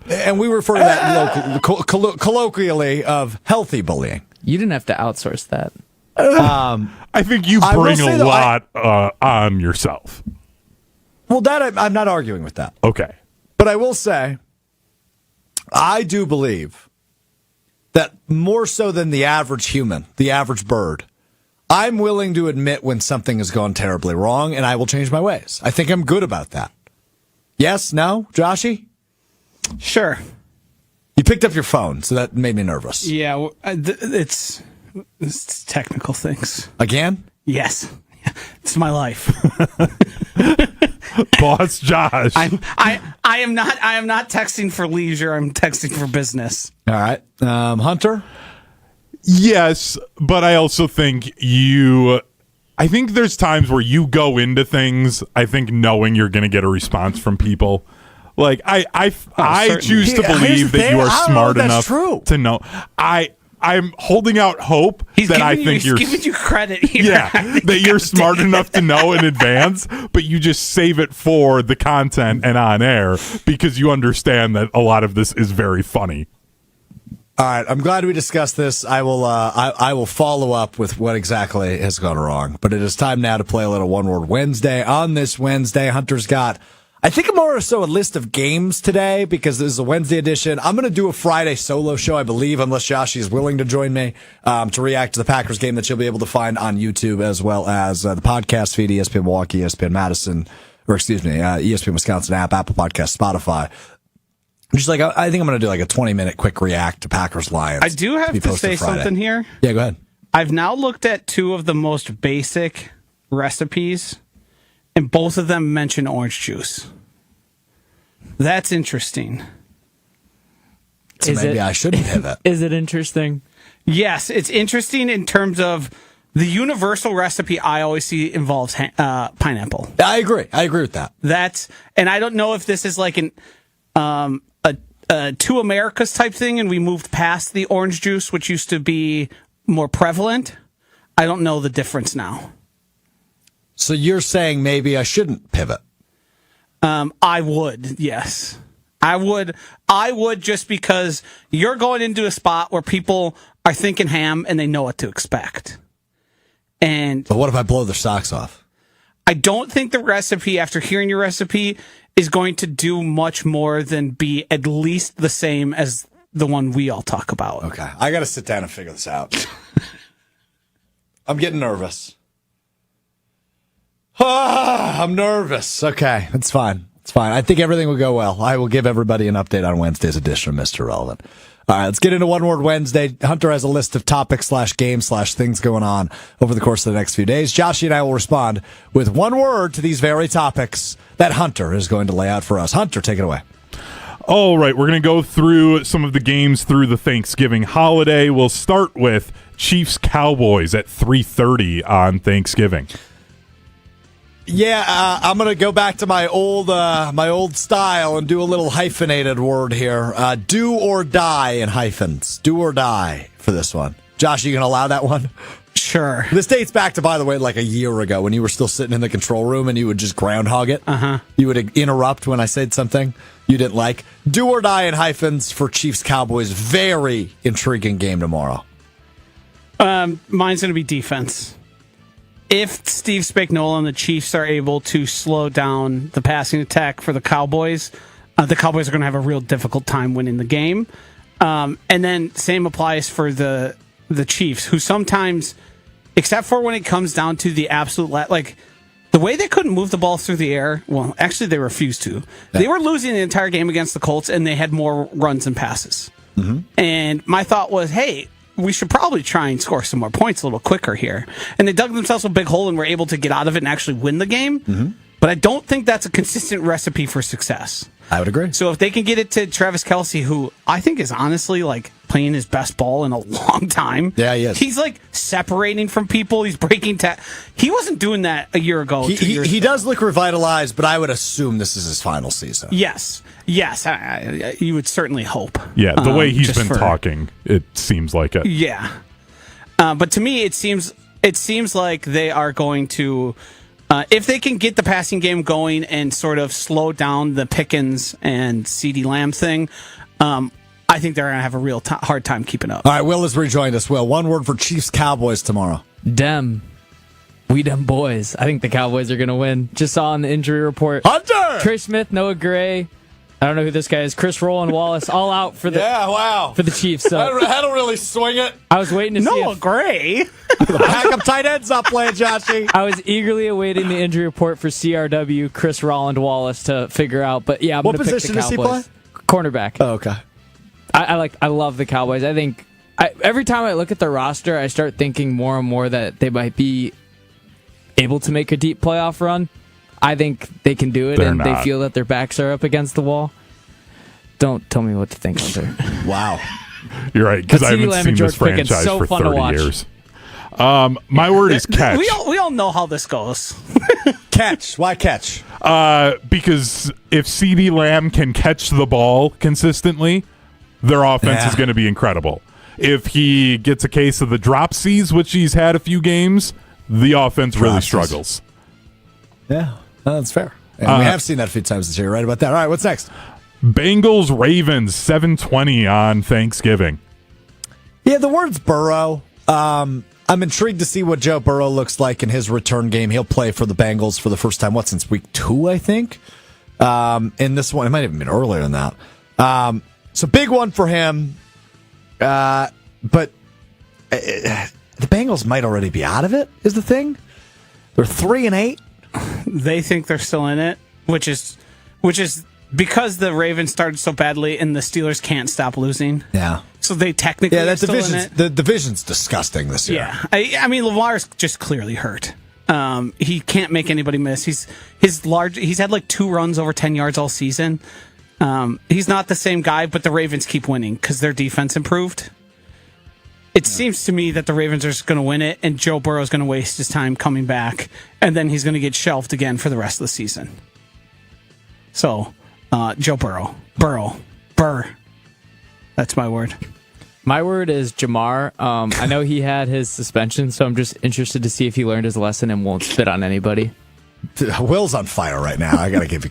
And we refer to that colloquially of healthy bullying. You didn't have to outsource that. I think you bring a lot on yourself. Well, I'm not arguing with that. Okay. But I will say, I do believe that more so than the average human, the average bird, I'm willing to admit when something has gone terribly wrong, and I will change my ways. I think I'm good about that. Yes? No? Joshy? Sure. You picked up your phone, so that made me nervous. Yeah, it's technical things. Again? Yes. It's my life. Boss Josh. I am not texting for leisure. I'm texting for business. All right. Hunter? Yes, but I also think I think there's times where you go into things, I think knowing you're going to get a response from people. Like, I choose to believe that you are smart enough to know. I'm holding out hope that I think you're giving you credit here. Yeah, that you're smart enough to know in advance, but you just save it for the content and on air because you understand that a lot of this is very funny. All right, I'm glad we discussed this. I will follow up with what exactly has gone wrong. But it is time now to play a little One Word Wednesday. On this Wednesday, Hunter's got, I think, more or so a list of games today because this is a Wednesday edition. I'm going to do a Friday solo show, I believe, unless Joshi is willing to join me to react to the Packers game that you'll be able to find on YouTube as well as the podcast feed, ESPN Milwaukee, ESPN Madison, ESPN Wisconsin app, Apple Podcast, Spotify. Just like I think I'm going to do like a 20-minute quick react to Packers Lions. I do have to say something here. Yeah, go ahead. I've now looked at two of the most basic recipes, and both of them mention orange juice. That's interesting. So maybe I shouldn't pivot. Is it interesting? Yes, it's interesting in terms of the universal recipe I always see involves pineapple. I agree with that. And I don't know if this is like a two Americas type thing, and we moved past the orange juice, which used to be more prevalent. I don't know the difference now. So you're saying maybe I shouldn't pivot? I would, yes. I would just because you're going into a spot where people are thinking ham and they know what to expect. But what if I blow their socks off? I don't think the recipe, after hearing your recipe, is going to do much more than be at least the same as the one we all talk about. Okay. I got to sit down and figure this out. I'm getting nervous. I'm nervous. Okay. It's fine. I think everything will go well. I will give everybody an update on Wednesday's edition of Mr. Relevant. All right, let's get into One Word Wednesday. Hunter has a list of topics / games / things going on over the course of the next few days. Josh and I will respond with one word to these very topics that Hunter is going to lay out for us. Hunter, take it away. All right, we're going to go through some of the games through the Thanksgiving holiday. We'll start with Chiefs-Cowboys at 3:30 on Thanksgiving. I'm going to go back to my old style and do a little hyphenated word here. Do or die in hyphens. Do or die for this one. Josh, you going to allow that one? Sure. This dates back to, by the way, like a year ago when you were still sitting in the control room and you would just groundhog it. You would interrupt when I said something you didn't like. Do or die in hyphens for Chiefs-Cowboys. Very intriguing game tomorrow. Mine's going to be defense. If Steve Spagnuolo and the Chiefs are able to slow down the passing attack for the Cowboys are going to have a real difficult time winning the game. And then same applies for the Chiefs, who sometimes, except for when it comes down to the absolute, like the way they couldn't move the ball through the air, well, actually they refused to. Yeah. They were losing the entire game against the Colts, and they had more runs than passes. And my thought was, hey, we should probably try and score some more points a little quicker here. And they dug themselves a big hole and were able to get out of it and actually win the game. But I don't think that's a consistent recipe for success. I would agree. So if they can get it to Travis Kelce, who I think is honestly like playing his best ball in a long time. Yeah, he is. He's like separating from people. He's breaking. He wasn't doing that a year ago. He does look revitalized, but I would assume this is his final season. Yes. You would certainly hope. Yeah, the way he's been talking, it seems like it. Yeah. But to me, it seems like they are going to. If they can get the passing game going and sort of slow down the Pickens and CeeDee Lamb thing, I think they're going to have a real hard time keeping up. All right, Will has rejoined us. Will, one word for Chiefs-Cowboys tomorrow. Dem. We dem boys. I think the Cowboys are going to win. Just saw on the injury report. Hunter! Trey Smith, Noah Gray. I don't know who this guy is. Chris Rowland Wallace, all out for the for the Chiefs. So I don't really swing it. I was waiting to see Noah Gray. Pack up tight ends up playing, Joshy. I was egerly awaiting the injury report for CRW, Chris Rowland Wallace, to figure out. But yeah, I'm going to pick the Cowboys. What position does he play? Cornerback. Oh, okay. I love the Cowboys. I think every time I look at the roster, I start thinking more and more that they might be able to make a deep playoff run. I think they can do it, and they feel that their backs are up against the wall. Don't tell me what to think, Hunter. Wow. You're right, because I haven't seen this franchise for 30 years. My word is catch. We all know how this goes. Catch. Why catch? Because if CeeDee Lamb can catch the ball consistently, their offense is going to be incredible. If he gets a case of the dropsies, which he's had a few games, the offense really struggles. Yeah, that's fair. And we have seen that a few times this year. Right about that. All right, what's next? Bengals Ravens 7:20 on Thanksgiving. Yeah, the word's Burrow. I'm intrigued to see what Joe Burrow looks like in his return game. He'll play for the Bengals for the first time, since week 2, I think. In this one, it might have even been earlier than that. So big one for him. But the Bengals might already be out of it, is the thing. They're 3-8. They think they're still in it, which is because the Ravens started so badly and the Steelers can't stop losing. Yeah. So they technically that still division's, in it. The division's disgusting this year. Yeah. I mean, Lamar's just clearly hurt. He can't make anybody miss. He's had like 2 runs over 10 yards all season. He's not the same guy, but the Ravens keep winning because their defense improved. It seems to me that the Ravens are just going to win it, and Joe Burrow is going to waste his time coming back, and then he's going to get shelved again for the rest of the season. So, Joe Burrow. Burr. That's my word. My word is Jamar. I know he had his suspension, so I'm just interested to see if he learned his lesson and won't spit on anybody. Will's on fire right now. I gotta give him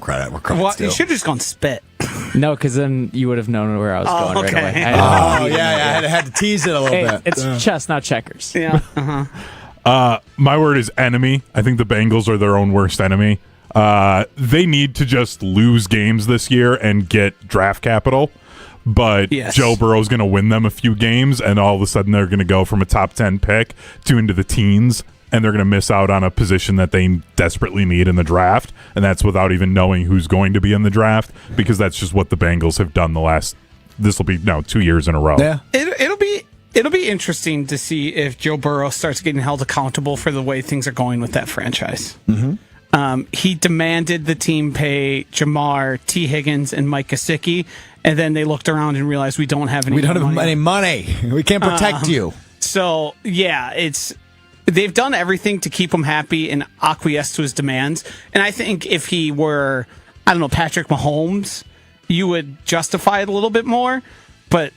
credit. You should have just gone spit. No, because then you would have known where I was going okay. right away. I had to tease it a little bit. It's chess, not checkers. Yeah. My word is enemy. I think the Bengals are their own worst enemy. They need to just lose games this year and get draft capital. But Joe Burrow's going to win them a few games, and all of a sudden they're going to go from a top 10 pick to into the teens, and they're going to miss out on a position that they desperately need in the draft, and that's without even knowing who's going to be in the draft, because that's just what the Bengals have done this will be 2 years in a row. Yeah. It'll be interesting to see if Joe Burrow starts getting held accountable for the way things are going with that franchise. Mm-hmm. He demanded the team pay Jamar, T. Higgins, and Mike Gesicki, and then they looked around and realized we don't have any money. We can't protect you. So, yeah, it's they've done everything to keep him happy and acquiesce to his demands. And I think if he were, I don't know, Patrick Mahomes, you would justify it a little bit more. But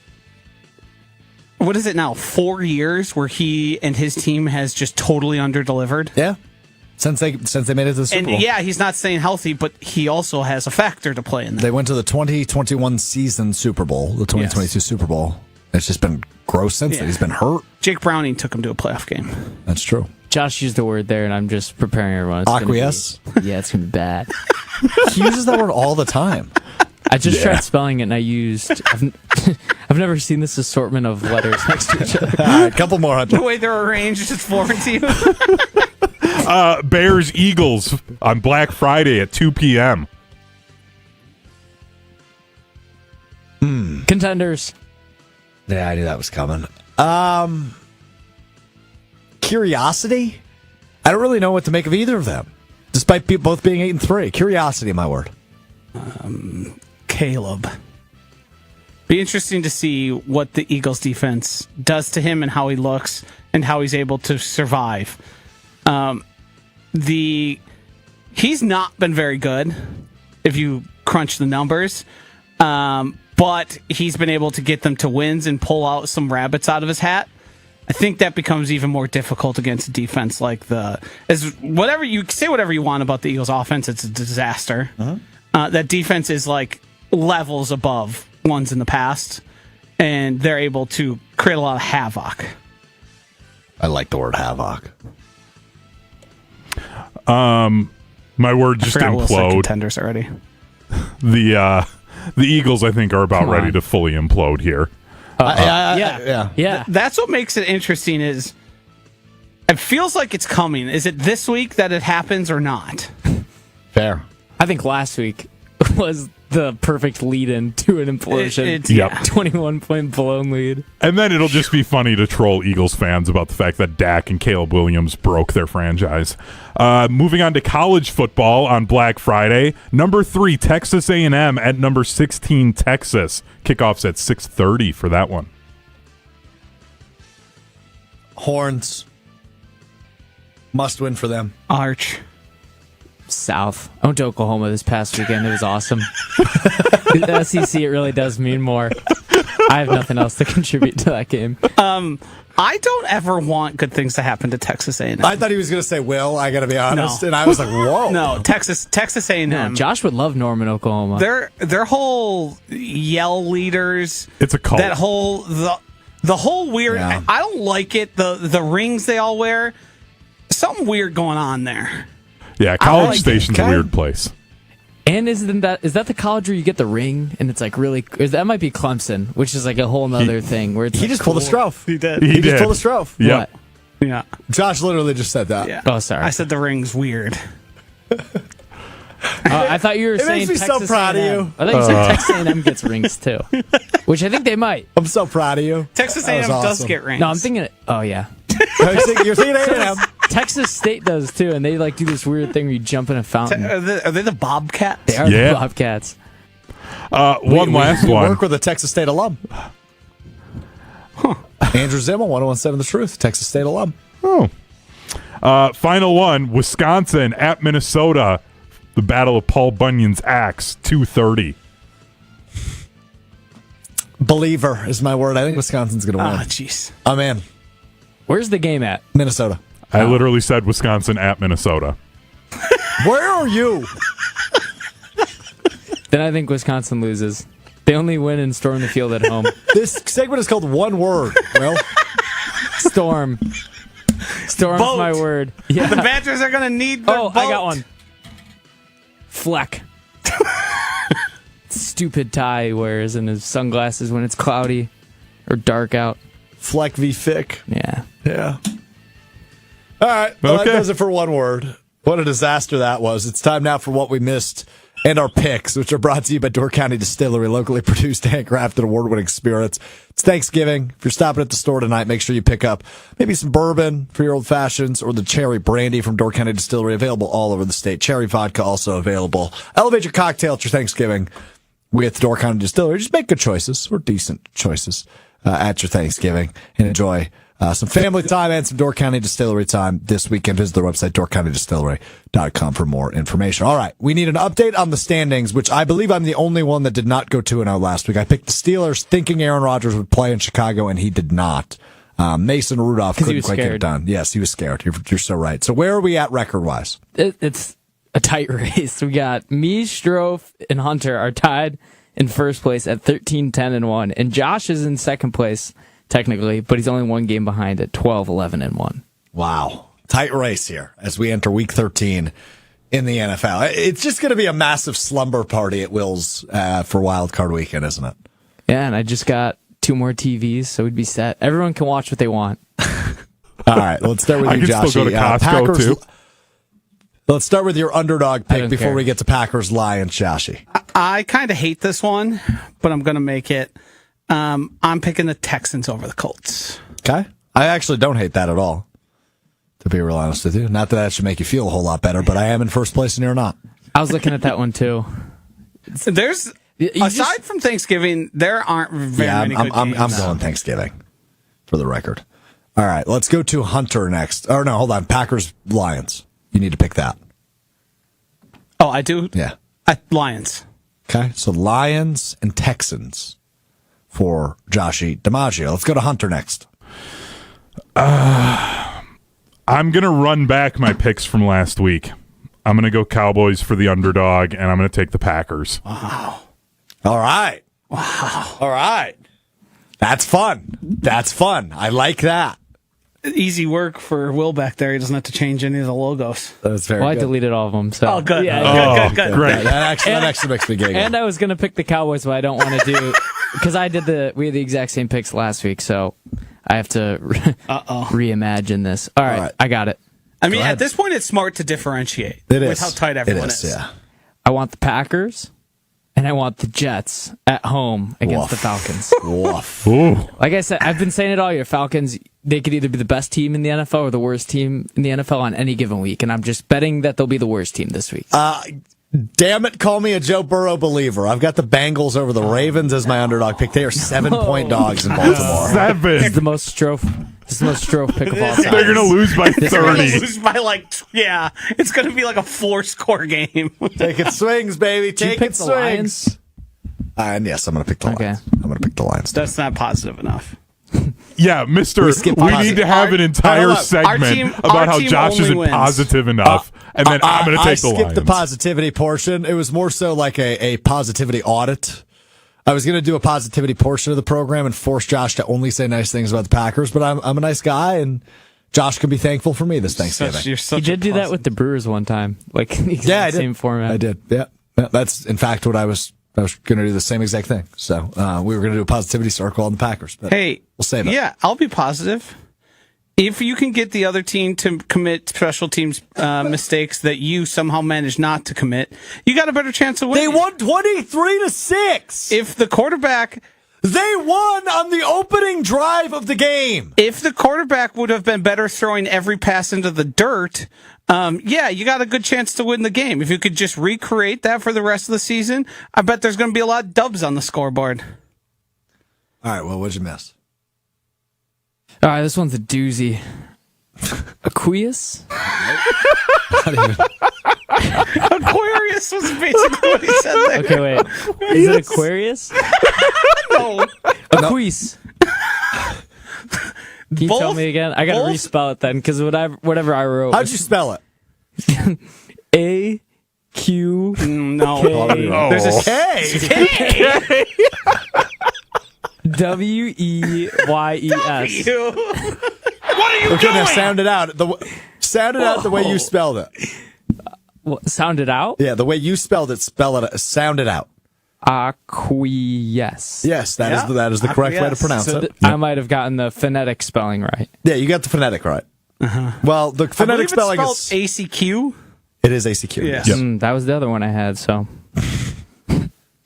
what is it now? 4 years where he and his team has just totally underdelivered. Yeah. Since they made it to the Super Bowl. And yeah, he's not staying healthy, but he also has a factor to play in that. They went to the 2021 season Super Bowl, the 2022 Super Bowl. It's just been gross since then. He's been hurt. Jake Browning took him to a playoff game. That's true. Josh used the word there, and I'm just preparing everyone. Acquiesce? Yeah, it's going to be bad. He uses that word all the time. I just tried spelling it, and I used... I've never seen this assortment of letters next to each other. All right, couple more, Hunter. The way they're arranged is foreign to you. Bears Eagles on Black Friday at 2 p.m. Contenders. Yeah, I knew that was coming. Curiosity? I don't really know what to make of either of them, despite both being 8-3. Curiosity, my word. Caleb. Be interesting to see what the Eagles defense does to him and how he looks and how he's able to survive. He's not been very good if you crunch the numbers, but he's been able to get them to wins and pull out some rabbits out of his hat. I think that becomes even more difficult against a defense like whatever you say, whatever you want about the Eagles offense, it's a disaster. That defense is like levels above ones in the past, and they're able to create a lot of havoc. I like the word havoc. My word just implode. Contenders already. The Eagles, I think, are about ready to fully implode here. Yeah. That's what makes it interesting. Is it feels like it's coming. Is it this week that it happens or not? Fair. I think last week was the perfect lead-in to an implosion. Yep. 21-point blown lead. And then it'll just be funny to troll Eagles fans about the fact that Dak and Caleb Williams broke their franchise. Moving on to college football on Black Friday. Number 3, Texas A&M at number 16, Texas. Kickoffs at 6:30 for that one. Horns. Must win for them. Arch. South. I went to Oklahoma this past weekend. It was awesome. The SEC, it really does mean more. I have nothing else to contribute to that game. I don't ever want good things to happen to Texas A&M. I thought he was going to say Will, I got to be honest. No. And I was like, whoa. No, Texas A&M. No, Josh would love Norman, Oklahoma. Their whole yell leaders. It's a cult. That whole the whole weird. Yeah. I don't like it. The rings they all wear. Something weird going on there. Yeah, College Station's a weird place. And is that the college where you get the ring and it's like really? That might be Clemson, which is like a whole other thing where it's he like just cool. pulled a Strouf. He did. He just pulled a Strouf. Yeah. What? Yeah. Josh literally just said that. Yeah. Oh, sorry. I said the ring's weird. I thought you were saying makes me so Texas proud of A&M. you. I thought you said Texas A&M gets rings too, which I think they might. I'm so proud of you. Texas That A&M was does awesome. get rings. No, I'm thinking. Oh yeah, You're thinking A&M. Texas State does too, and they like do this weird thing where you jump in a fountain. Are they the Bobcats? They are the Bobcats. One last we one. work with a Texas State alum. Andrew Zimmel, 101.7 The Truth, Texas State alum. Oh. Final one, Wisconsin at Minnesota. The Battle of Paul Bunyan's Axe, 2:30. Believer is my word. I think Wisconsin's going to win. Ah, jeez. I'm in. Where's the game at? Minnesota. I literally said Wisconsin at Minnesota. Where are you? Then I think Wisconsin loses. They only win and storm the field at home. This segment is called One Word. Well, Storm. Storm's Boat. my word. Yeah. The Badgers are going to need their Oh, boat. I got one. Fleck. Stupid tie he wears and his sunglasses when it's cloudy or dark out. Fleck v. Fick. Yeah. Yeah. All right. Well, Okay. That does it for One Word. What a disaster that was. It's time now for what we missed and our picks, which are brought to you by Door County Distillery, locally produced, handcrafted, award-winning spirits. It's Thanksgiving. If you're stopping at the store tonight, make sure you pick up maybe some bourbon for your old fashions or the cherry brandy from Door County Distillery, available all over the state. Cherry vodka also available. Elevate your cocktail at your Thanksgiving with Door County Distillery. Just make good choices or decent choices at your Thanksgiving and enjoy some family time and some Door County Distillery time this weekend. Visit their website, doorcountydistillery.com, for more information. All right, we need an update on the standings, which I believe I'm the only one that did not go 2-0 last week. I picked the Steelers thinking Aaron Rodgers would play in Chicago, and he did not. Mason Rudolph couldn't quite get it done. Yes, he was scared. You're so right. So where are we at record-wise? It's a tight race. We got me, Strouf, and Hunter are tied in first place at 13-10-1, and Josh is in second place technically, but he's only one game behind at 12-11-1. Wow. Tight race here as we enter week 13 in the NFL. It's just going to be a massive slumber party at Will's for Wild Card Weekend, isn't it? Yeah, and I just got 2 more TVs, so we'd be set. Everyone can watch what they want. All right, let's start with you, Josh. I can still go to Costco, too. Let's start with your underdog pick before care. we get to Packers Lions, Joshy. I kind of hate this one, but I'm going to make it. I'm picking the Texans over the Colts. Okay. I actually don't hate that at all, to be real honest with you. Not that should make you feel a whole lot better, but I am in first place and you're not. I was looking at that one too. There's aside from Thanksgiving, there aren't very many good games. I'm going Thanksgiving, for the record. All right, let's go to Hunter next. Or no, hold on. Packers Lions. You need to pick that. Oh, I do? Yeah. Lions. Okay, so Lions and Texans for Joshy DiMaggio. Let's go to Hunter next. I'm going to run back my picks from last week. I'm going to go Cowboys for the underdog, and I'm going to take the Packers. Wow. All right. Wow. All right. That's fun. That's fun. I like that. Easy work for Will back there. He doesn't have to change any of the logos. That's very well, good. I deleted all of them. So. Oh, good. Yeah, good. Great. That actually makes me giggle. And I was going to pick the Cowboys, but I don't want to do because we had the exact same picks last week, so I have to reimagine this. All right, I got it. I mean, at this point, it's smart to differentiate with how tight everyone is. Yeah. I want the Packers, and I want the Jets at home against the Falcons. Woof. Ooh. Like I said, I've been saying it all year. Falcons, they could either be the best team in the NFL or the worst team in the NFL on any given week, and I'm just betting that they'll be the worst team this week. Damn it, call me a Joe Burrow believer. I've got the Bengals over the Ravens as my underdog pick. They are 7-point dogs in Baltimore. 7. This is the most Strouf pick of all time. They're going to lose by 30. Lose by it's going to be like a 4-score game. Taking swings, baby. Taking swings. Lions? And yes, I'm going to pick the Lions. I'm going to pick the Lions. That's not positive enough. Yeah, Mister, we need to have an entire segment about how Josh isn't positive enough, and then I'm going to take the Lions. I skipped the positivity portion. It was more so like a positivity audit. I was going to do a positivity portion of the program and force Josh to only say nice things about the Packers, but I'm a nice guy, and Josh can be thankful for me this Thanksgiving. He did do that with the Brewers one time, like the exact same format. I did. Yeah, that's in fact what I was going to do the same exact thing. So we were going to do a positivity circle on the Packers. But hey, we'll save it. Yeah, I'll be positive. If you can get the other team to commit special teams mistakes that you somehow managed not to commit, you got a better chance of winning. They won 23-6. If the quarterback... They won on the opening drive of the game. If the quarterback would have been better throwing every pass into the dirt, you got a good chance to win the game. If you could just recreate that for the rest of the season, I bet there's going to be a lot of dubs on the scoreboard. All right, well, what'd you miss? All right, this one's a doozy. Aquarius? Aquarius was basically what he said there. Okay, wait. Is it Aquarius? No. Aquis. Can you tell me again? I got to respell it then, because whatever I wrote. How'd you spell it? A-Q. No. K. There's a K. W-E-Y-E-S. What are you Okay, doing? now sound it out. Sound it out the way you spelled it. Sound it out? Yeah, the way you spelled it, sound it out. Acquiesce. Yes, that is the correct way to pronounce So it. I might have gotten the phonetic spelling right. Yeah, you got the phonetic right. Well, the phonetic spelling is ACQ. It is ACQ. Yeah. Yes. Yep. That was the other one I had, so.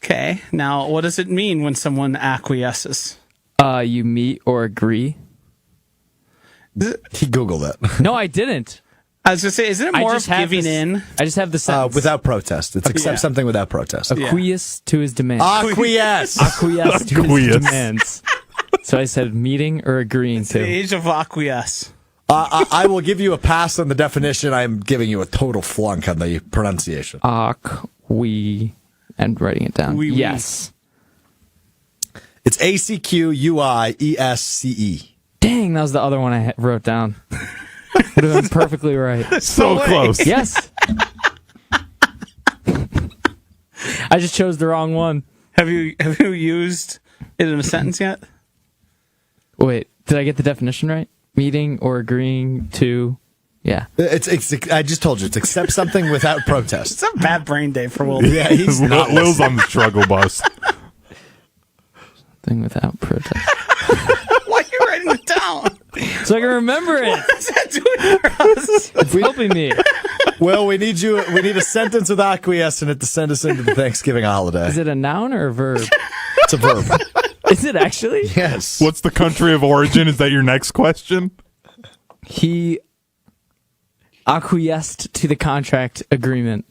Okay, now what does it mean when someone acquiesces? You meet or agree. He Googled it. No, I didn't. I was going to say, isn't it more of giving in? I just have the sentence. Without protest. It's accept something without protest. Acquiesce to his demands. Acquiesce. Acquiesce to his Acquiesce. demands. So I said meeting or agreeing The to. age of acquiesce. I will give you a pass on the definition. I'm giving you a total flunk on the pronunciation. We and writing it down. Oui. Yes. It's ACQUIESCE. Dang, that was the other one I wrote down. Would have been perfectly right. So close. Yes. I just chose the wrong one. Have you used it in a sentence yet? Wait, did I get the definition right? Meeting or agreeing to. Yeah. It's. I just told you. It's accept something without protest. It's a bad brain day for Will. Yeah, he's not. Will's on the struggle bus. Thing without protest. Why are you writing it down? So I can remember it. What's that doing for us? It's helping me. Well, we need you. We need a sentence with acquiesce in it to send us into the Thanksgiving holiday. Is it a noun or a verb? It's a verb. Is it actually? Yes. What's the country of origin? Is that your next question? He acquiesced to the contract agreement.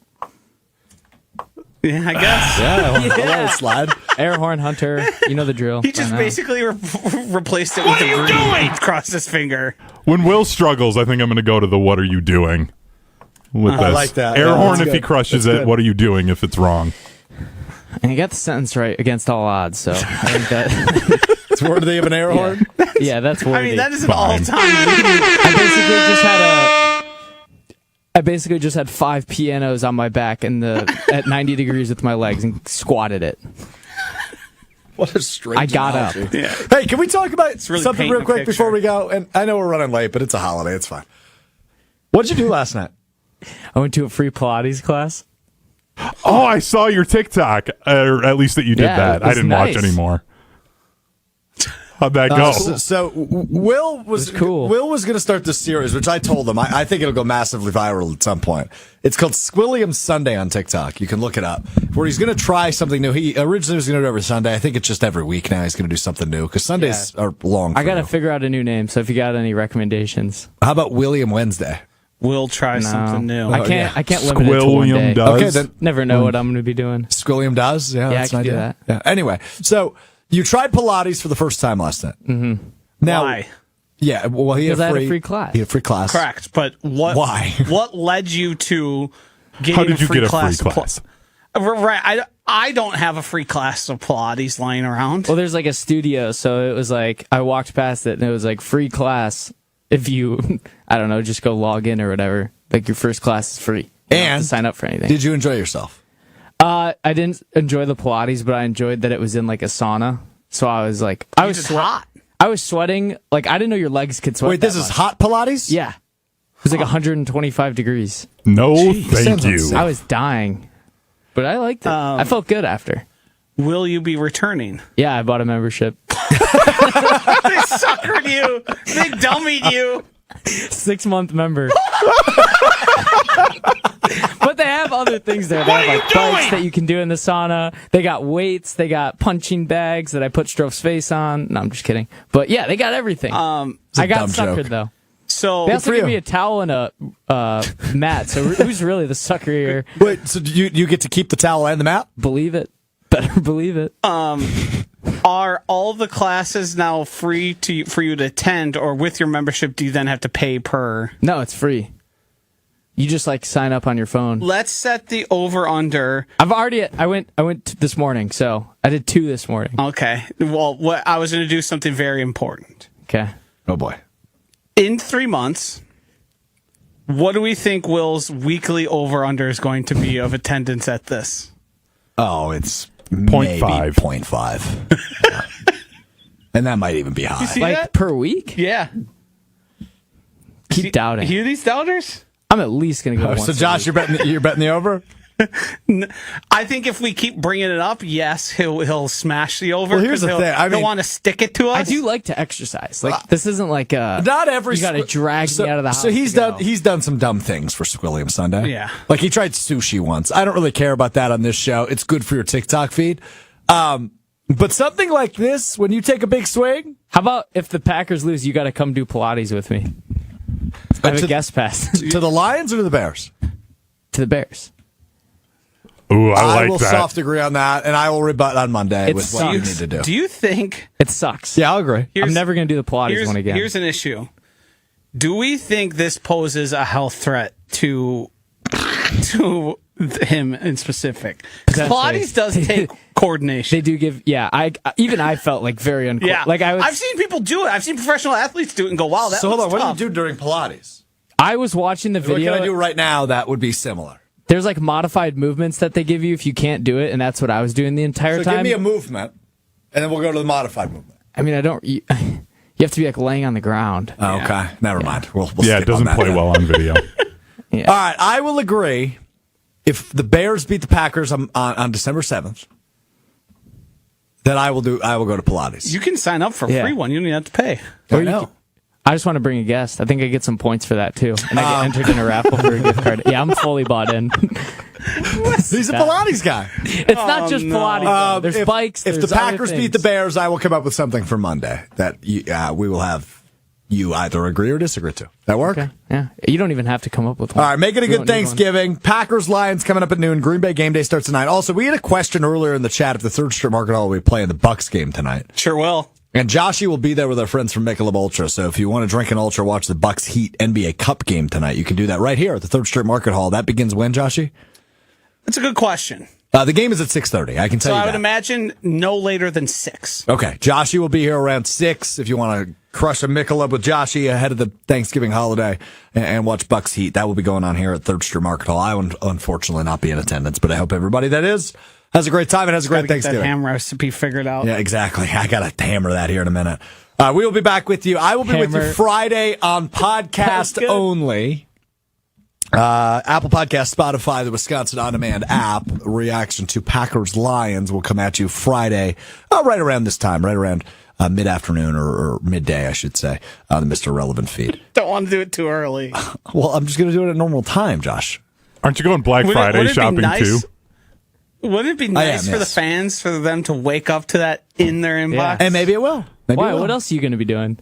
Yeah, I guess. Yeah. I'll let it slide. Air horn hunter, you know the drill. He just by now. basically replaced it with a green across his finger. When Will struggles, I think I'm going to go to the "What are you doing?" with this. I like that. Air Yeah, horn that's if he good. crushes That's it. good. What are you doing if it's wrong? And he got the sentence right against all odds, so I think that. It's worthy of an air horn. Yeah, that's worthy. I mean, that is an Fine. all-time leading. I basically just had 5 pianos on my back at 90 degrees with my legs and squatted it. What a strange. I got analogy. up. Hey, can we talk about really something painting real a quick picture. before we go? And I know we're running late, but it's a holiday. It's fine. What'd you do last night? I went to a free Pilates class. Oh, I saw your TikTok, or at least that you did Yeah, that. it I was didn't nice. watch anymore. How'd that go? So Will was cool. Will was going to start this series, which I told him I think it'll go massively viral at some point. It's called Squilliam Sunday on TikTok. You can look it up. Where he's going to try something new. He originally was going to do it every Sunday. I think it's just every week now. He's going to do something new because Sundays are long. I got to you. figure out a new name, so if you got any recommendations. How about William Wednesday? We'll try something new. I can't limit it to one Squilliam day. does. Okay, then Never know what I'm going to be doing. Squilliam does. Yeah, that's I an can do idea. that. Yeah. Anyway, so you tried Pilates for the first time last night. Mm-hmm. Now, Why? Yeah, well, he had Because I had a free class. He had a free class. Correct. But Why? What led you to getting How did you a free get a class? free class? Right. I don't have a free class of Pilates lying around. Well, there's like a studio, so it was like I walked past it and it was like free class if you, I don't know, just go log in or whatever. Like your first class is free. You don't have And to sign up for anything. Did you enjoy yourself? I didn't enjoy the Pilates, but I enjoyed that it was in like a sauna. So I was like, I was hot. I was sweating. Like I didn't know your legs could sweat. Wait, that this is much. hot Pilates? Yeah, it was like 125 degrees. No, thank sounds you. insane. I was dying, but I liked it. I felt good after. Will you be returning? Yeah, I bought a membership. They suckered you. They dummied you. 6-month member. But they have other things there. They have like bikes that you can do in the sauna. They got weights. They got punching bags that I put Strouf's face on. No, I'm just kidding. But yeah, they got everything. I got dumb suckered joke. though. So They also for gave you. me a towel and a mat. So who's really the sucker here? Wait, so do you get to keep the towel and the mat? Believe it. Better believe it. are all the classes now free for you to attend, or with your membership, do you then have to pay per? No, it's free. You just like sign up on your phone. Let's set the over under. I went this morning, so I did 2 this morning. Okay. Well, I was going to do something very important. Okay. Oh boy. In 3 months, what do we think Will's weekly over under is going to be of attendance at this? Oh, it's 0.5. 0.5. Yeah. And that might even be high. see Like that? per week? Yeah. Keep doubting. Hear these doubters? I'm at least gonna go. Once So a Josh, week. you're betting the over? I think if we keep bringing it up, yes, he'll smash the over. Well, here's 'cause the thing. I he'll mean- want to stick it to us. I do like to exercise. Like this isn't like Not every. You gotta drag me out of the house. So he's to go. he's done some dumb things for Squilliam Sunday. Yeah. Like he tried sushi once. I don't really care about that on this show. It's good for your TikTok feed. But something like this, when you take a big swing, How about if the Packers lose, you got to come do Pilates with me? I have to- a guest pass to the Lions or to the Bears? to the Bears. Ooh, I like will that. soft agree on that, and I will rebut on Monday with what you need to do. Do you think It sucks. Yeah, I'll agree. I'm never going to do the Pilates one again. Here's an issue. Do we think this poses a health threat to him in specific? Because Potentially. Pilates does take coordination. They do give, I felt like very uncool. Yeah, Like I've seen people do it. I've seen professional athletes do it and go, "Wow, that." So hold on, looks what tough. do you do during Pilates? I was watching the What video. can I do right now that would be similar? There's like modified movements that they give you if you can't do it, and that's what I was doing the entire So time. give me a movement, and then we'll go to the modified movement. I mean, you have to be like laying on the ground. Oh, okay, never mind. We'll Yeah, skip it doesn't on that play then. well on video. Yeah. All right, I will agree. If the Bears beat the Packers on December 7th, then I will go to Pilates. You can sign up for a Yeah. free one. You don't even have to pay. I know. I just want to bring a guest. I think I get some points for that too, and I get entered in a raffle for a gift card. Yeah, I'm fully bought in. He's a Pilates guy. It's not just Pilates. though. There's bikes. If the there's other Packers beat the things. Bears, I will come up with something for Monday that we will have you either agree or disagree to. That work? Okay. Yeah, you don't even have to come up with one. All right, make it a We good don't need one. Thanksgiving. Packers Lions coming up at noon. Green Bay game day starts tonight. Also, we had a question earlier in the chat if the Third Street Market Hall will be playing the Bucks game tonight. Sure will. And Joshy will be there with our friends from Michelob Ultra. So if you want to drink an Ultra, watch the Bucks Heat NBA Cup game tonight. You can do that right here at the Third Street Market Hall. That begins when, Joshy? That's a good question. The game is at 6:30. I can tell So you I would that. imagine no later than 6. Okay, Joshy will be here around 6 if you want to crush a Michelob with Joshy ahead of the Thanksgiving holiday and watch Bucks Heat. That will be going on here at Third Street Market Hall. I will unfortunately not be in attendance, but I hope everybody that is has a great time and has a great Gotta get that Thanksgiving. ham recipe figured out. Yeah, exactly. I got to hammer that here in a minute. We will be back with you. I will be with you Hammer. Friday on podcast only. Apple Podcast, Spotify, the Wisconsin On Demand app. Reaction to Packers Lions will come at you Friday, right around this time, right around mid-afternoon or midday, I should say, on the Mr. Relevant feed. Don't want to do it too early. Well, I'm just going to do it at normal time, Josh. Aren't you going Black Friday Wouldn't it be shopping nice- too? Wouldn't it be nice for the yes. fans, for them to wake up to that in their inbox? Yeah. And maybe it will. Maybe Why? it will. What else are you going to be doing?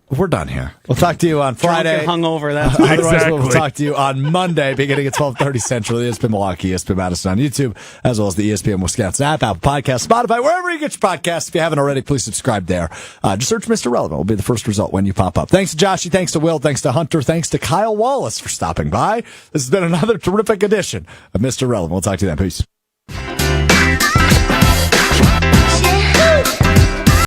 We're done here. We'll talk to you on Drunk Friday. and hungover. That's Otherwise, we'll Exactly. talk to you on Monday, beginning at 12:30 Central. The ESPN Milwaukee, ESPN Madison on YouTube, as well as the ESPN Wisconsin app, Apple Podcast, Spotify, wherever you get your podcasts. If you haven't already, please subscribe there. Just search Mr. Relevant. Will be the first result when you pop up. Thanks to Joshy. Thanks to Will. Thanks to Hunter. Thanks to Kyle Wallace for stopping by. This has been another terrific edition of Mr. Relevant. We'll talk to you then. Peace.